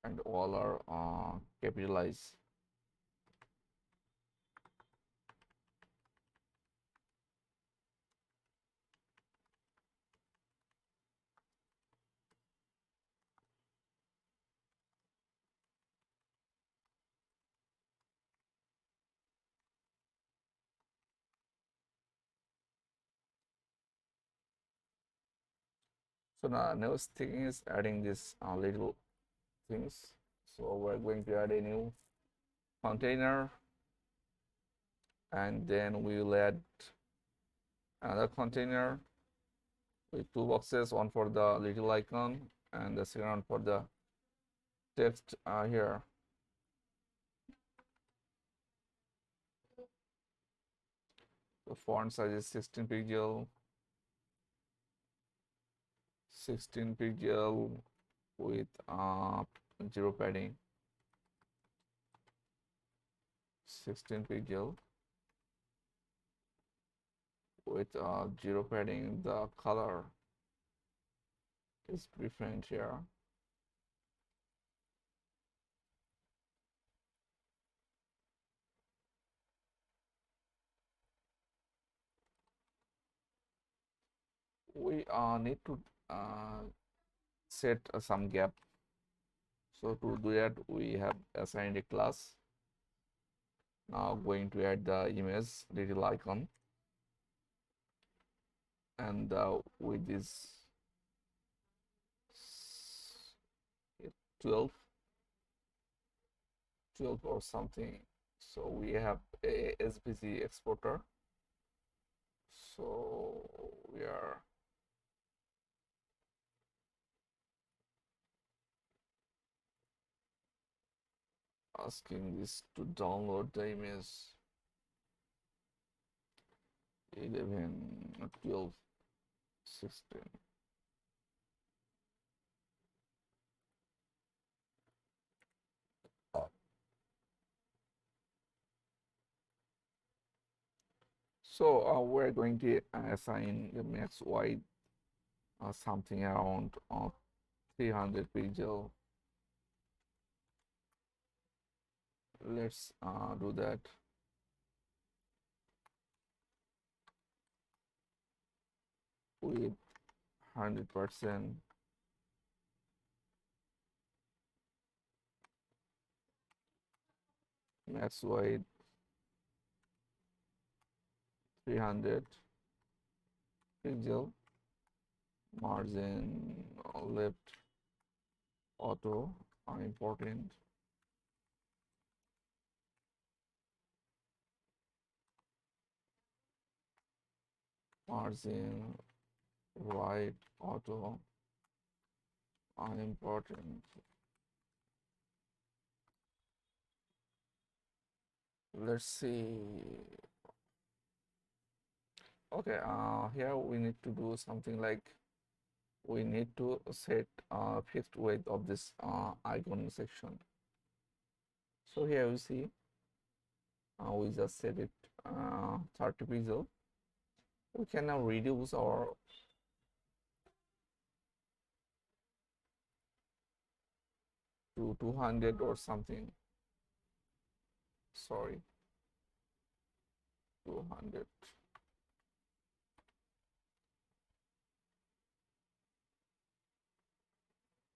and all are capitalized. So now next thing is adding this little things. So we're going to add a new container, and then we will add another container with two boxes, one for the little icon and the second one for the text here. The font size is 16 pixel, 16 pixel with zero padding, 16 pixel with zero padding. The color is different here. We need to set some gap. So to do that, we have assigned a class. Now going to add the image little icon, and with this 12 or something. So we have a SVG exporter. So we are asking this to download the image 11, 12, 16. So we're going to assign the max wide something around 300 pixel. Let's do that. With 100%. Max wide 300 pixel. Margin left auto are important. Margin right auto are important. Let's see. Okay, here we need to do something like we need to set fixed weight of this icon section. So here you see we just set it 30 pixel. We can now reduce our to 200 or something. Sorry, 200.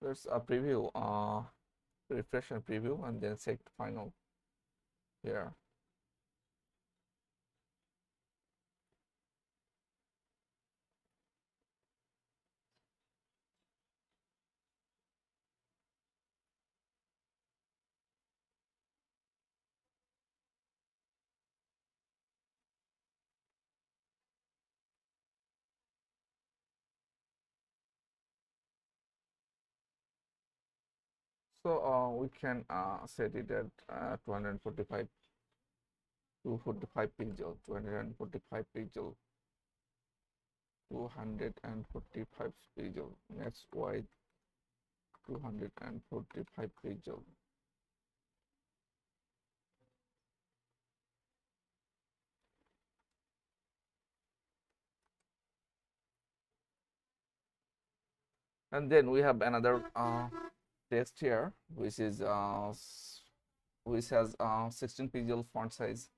Let's preview, refresh and preview, and then set final here. So we can set it at 245 pixel, 245 pixel, 245 pixel. Next wide 245 pixel. And then we have another text here, which has 16 pixel font size.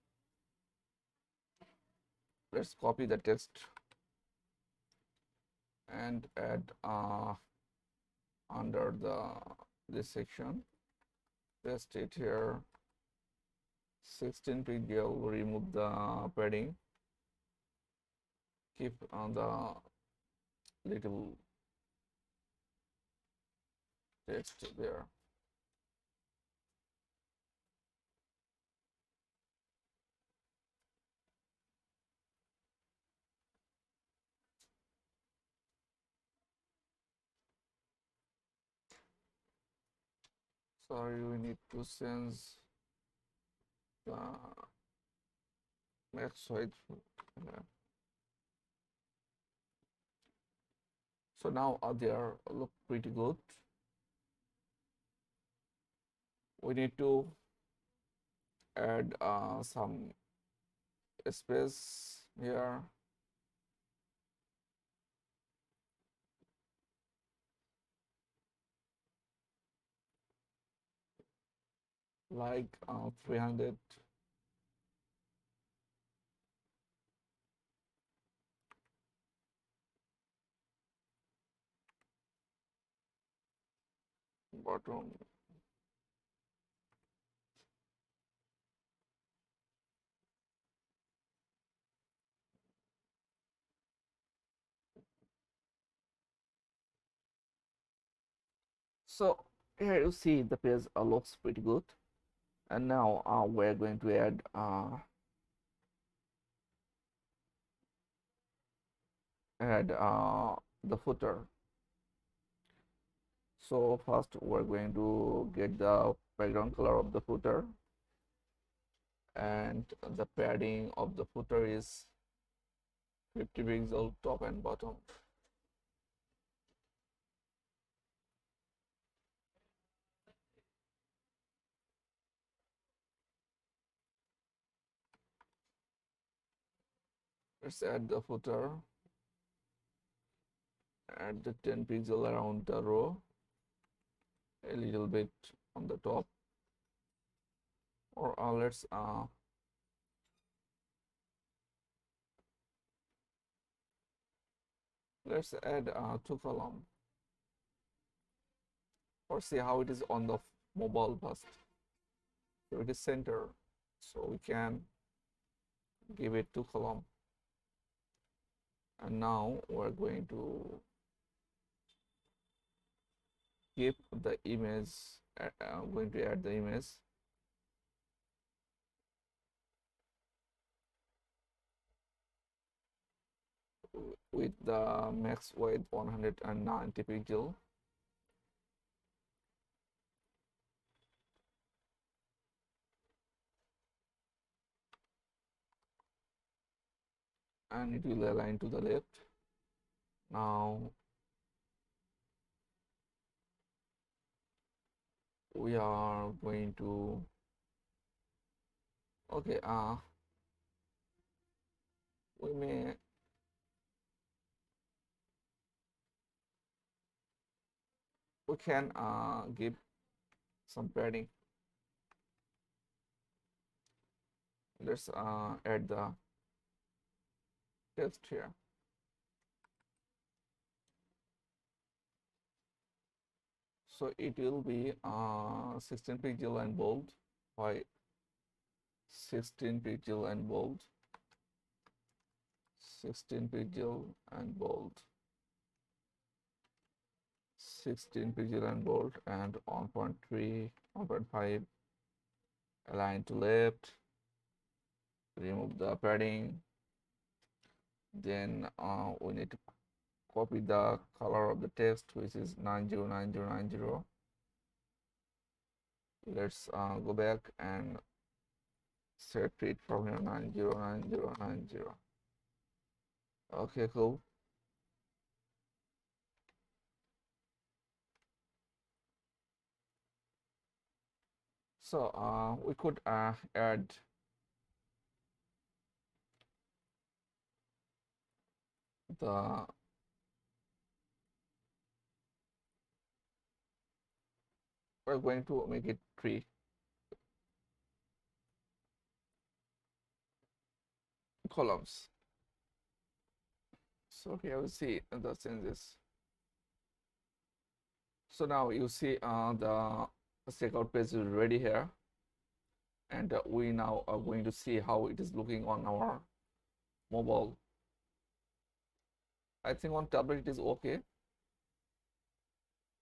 Let's copy the text and add under this section. Paste it here. 16 pixel. Remove the padding. Keep on the little text there. Sorry, we need to change the max height. So now they are look pretty good. We need to add some space here. Like 300. Bottom. So here you see the page looks pretty good. And now we're going to add the footer. So first we're going to get the background color of the footer, and the padding of the footer is 50 pixel top and bottom. Let's add the footer, add the 10 pixel around the row, a little bit on the top, or let's add 2 column, or see how it is on the mobile first. So it is center, so we can give it 2 column. And now we're going to keep the image. I'm going to add the image with the max width 190 pixel. And it will align to the left. Now we are going to okay we can give some padding. Let's add the text here. So it will be 16 pixel and bold. Why 16 pixel and bold? 16 pixel and bold. 16 pixel and bold, and 1.3, 1.5 align to left. Remove the padding. Then we need to copy the color of the text, which is 909090. Let's go back and set it from here 909090. Okay, cool. So we could add the we're going to make it 3 columns. So here we see the changes. So now you see the checkout page is ready here, and we now are going to see how it is looking on our mobile. I think on tablet it is okay.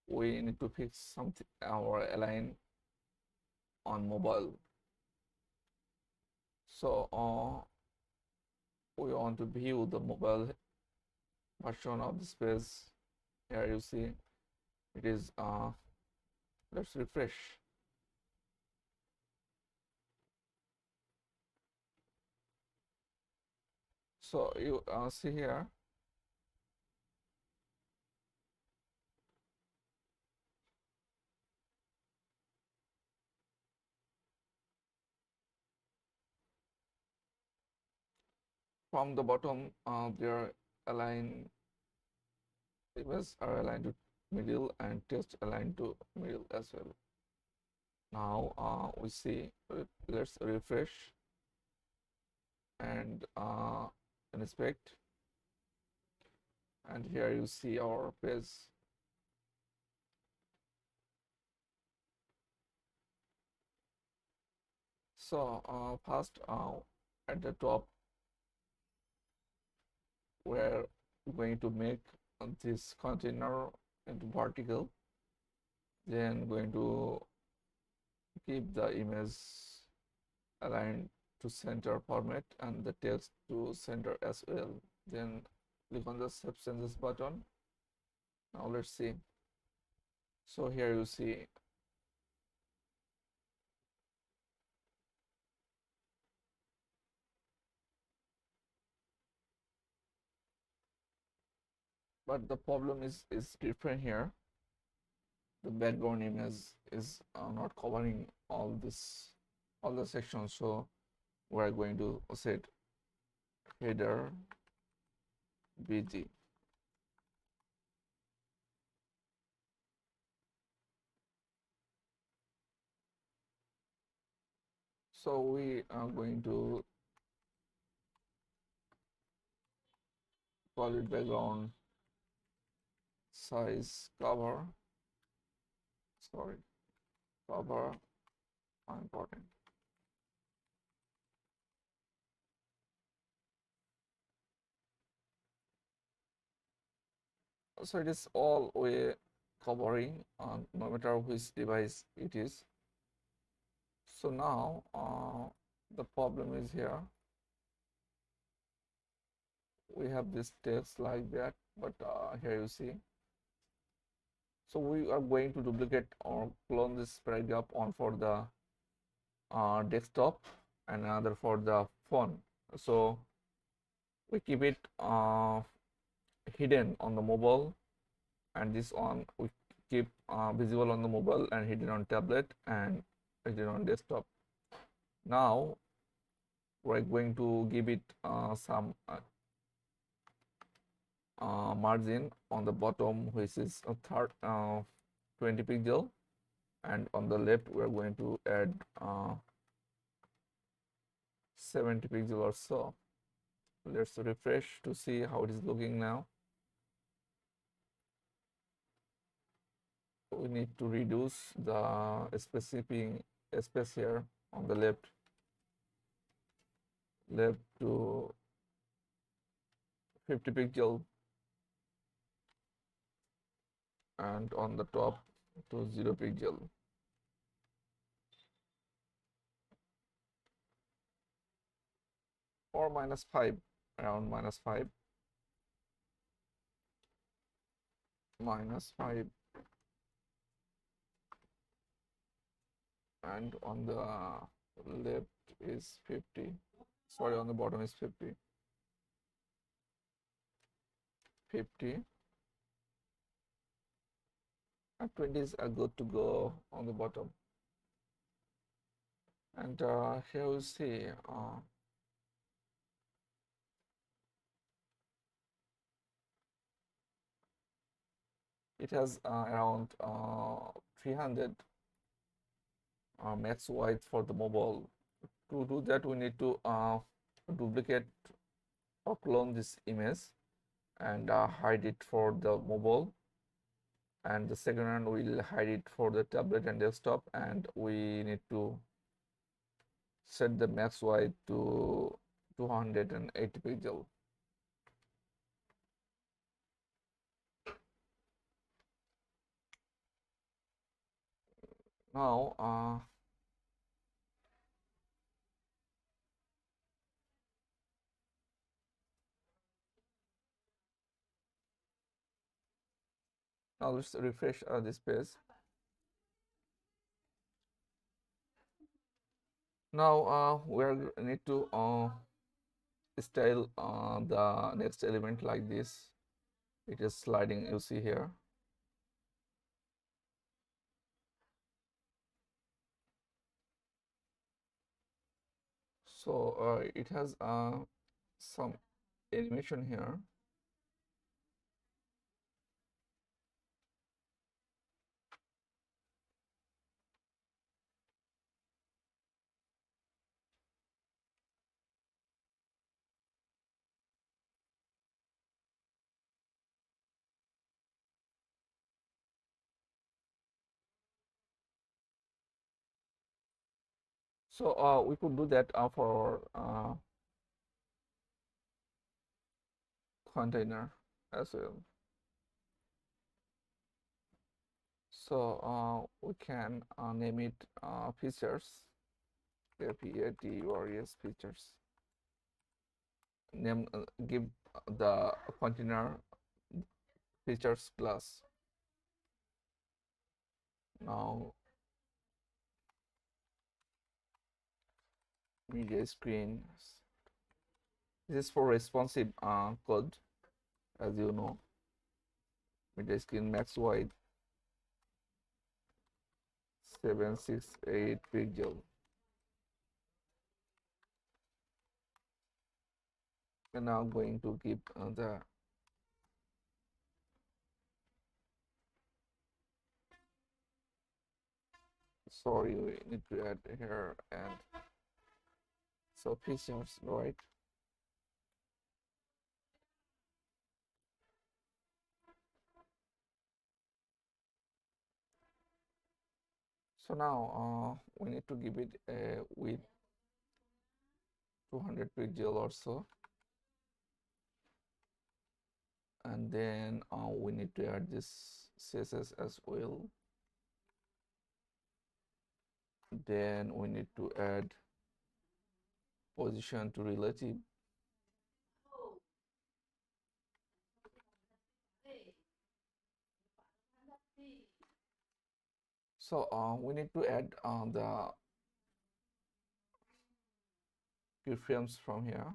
We need to fix something our align on mobile. So we want to view the mobile version of this page. Here you see it is let's refresh. So you see here from the bottom their align images are aligned to middle and text aligned to middle as well. Now we see let's refresh and inspect, and here you see our page. So first at the top we're going to make this container into vertical, then going to keep the image aligned to center format and the text to center as well. Then click on the save changes button. Now let's see. So here you see but the problem is different here. The background image is not covering all the sections, so we're going to set header bg. So we are going to call it background size cover, sorry, cover important. So it is all way covering on no matter which device it is. So now the problem is here. We have this text like that, but here you see. So we are going to duplicate or clone this paragraph on for the desktop and another for the phone. So we keep it hidden on the mobile, and this one we keep visible on the mobile and hidden on tablet and hidden on desktop. Now we're going to give it some margin on the bottom, which is a 20 pixel, and on the left we're going to add 70 pixel or so. Let's refresh to see how it is looking now. We need to reduce the specific space here on the left to 50 pixel, and on the top to 0 pixel. Or -5, around -5, -5, and on the left is 50. Sorry, on the bottom is 50. 50 and 20 is good to go on the bottom. And here we see it has around 300 max width for the mobile. To do that, we need to duplicate or clone this image and hide it for the mobile, and the second one will hide it for the tablet and desktop, and we need to set the max width to 280 pixel. Now let's refresh this page. Now we need to style the next element like this. It is sliding, you see here. So it has some animation here. So we could do that for container as well. So we can name it features, FEATURES features. Name give the container features class. Now media screen. This is for responsive code, as you know. Media screen max wide 768 pixel. And now I'm going to give the sorry, we need to add here and so features, right? So now we need to give it a width 200 pixel or so, and then we need to add this CSS as well. Then we need to add position to relative. So we need to add the keyframes from here.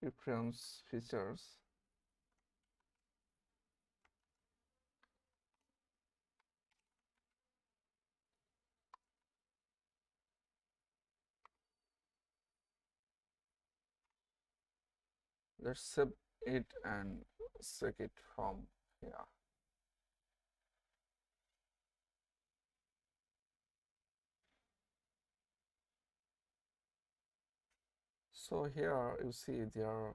Keyframes features. Let's save it and check it from here. So here you see there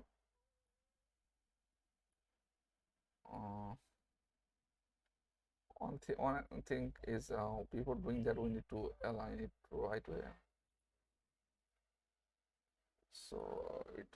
uh, one thing is before doing that we need to align it right way. So it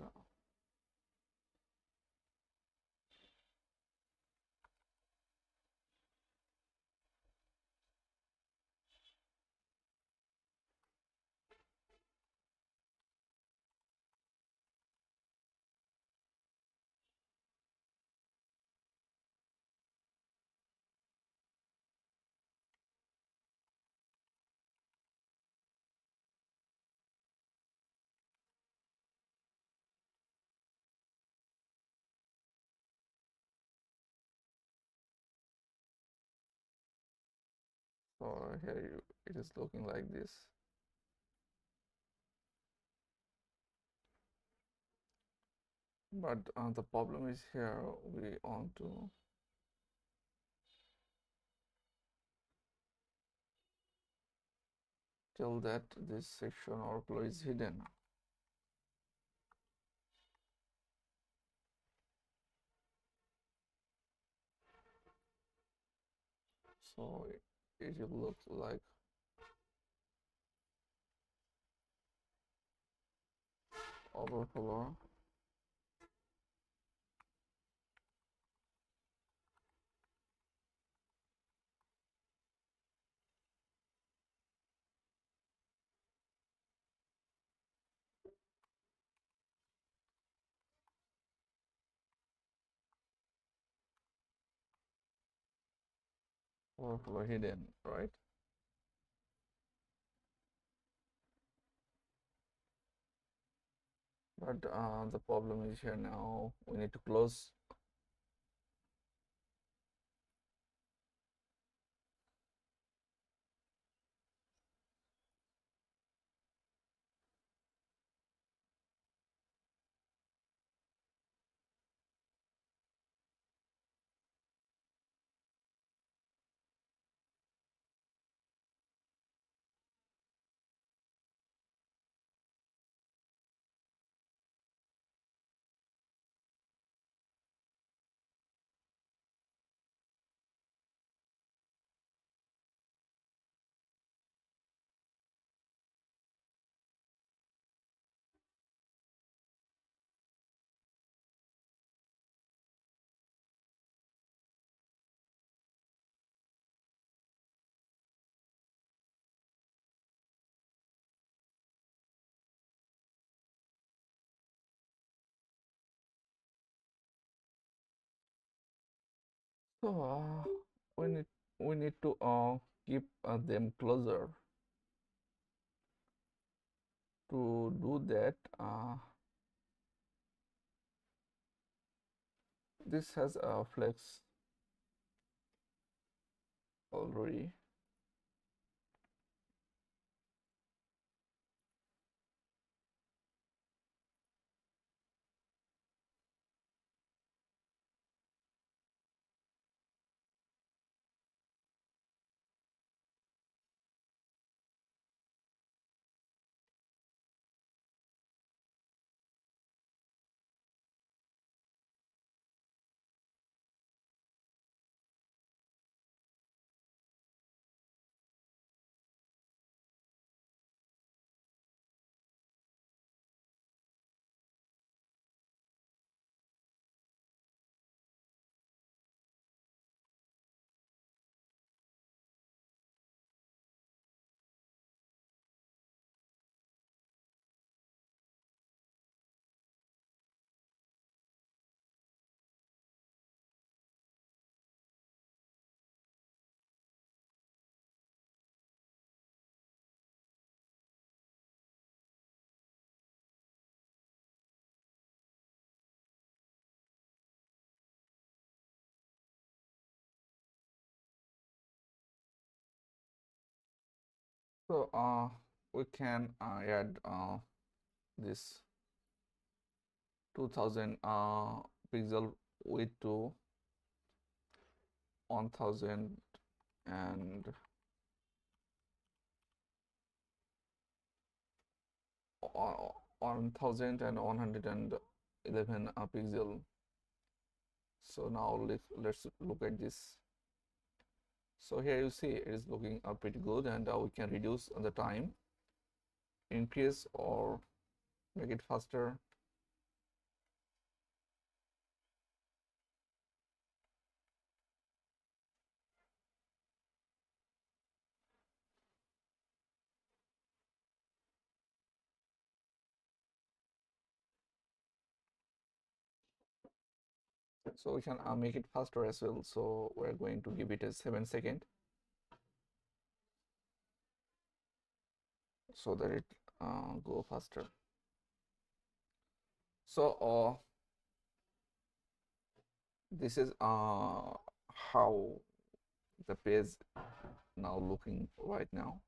So here it is looking like this. But the problem is here we want to tell that this section or flow is hidden. So it will look like overflow. Overflow hidden, right? But the problem is here now. We need to close. So we need we need to keep them closer. To do that, this has a flex already. So we can add this 2000 pixel width to 1000 and 1111 pixel. So now let's look at this. So here you see it is looking pretty good, and we can reduce the time, increase or make it faster. So we can make it faster as well. So we're going to give it a 7 second so that it go faster. So this is how the page now looking right now,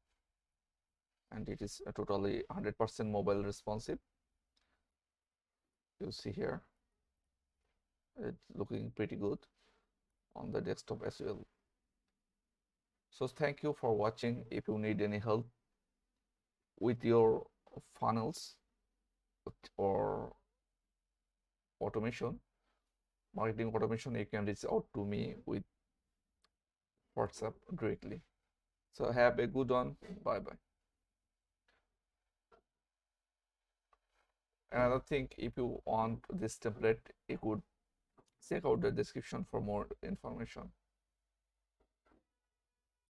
and it is a totally 100% mobile responsive. You see here, it's looking pretty good on the desktop as well. So thank you for watching. If you need any help with your funnels or automation, marketing automation, you can reach out to me with WhatsApp directly. So have a good one. Bye bye. Another thing, if you want this template, you could check out the description for more information.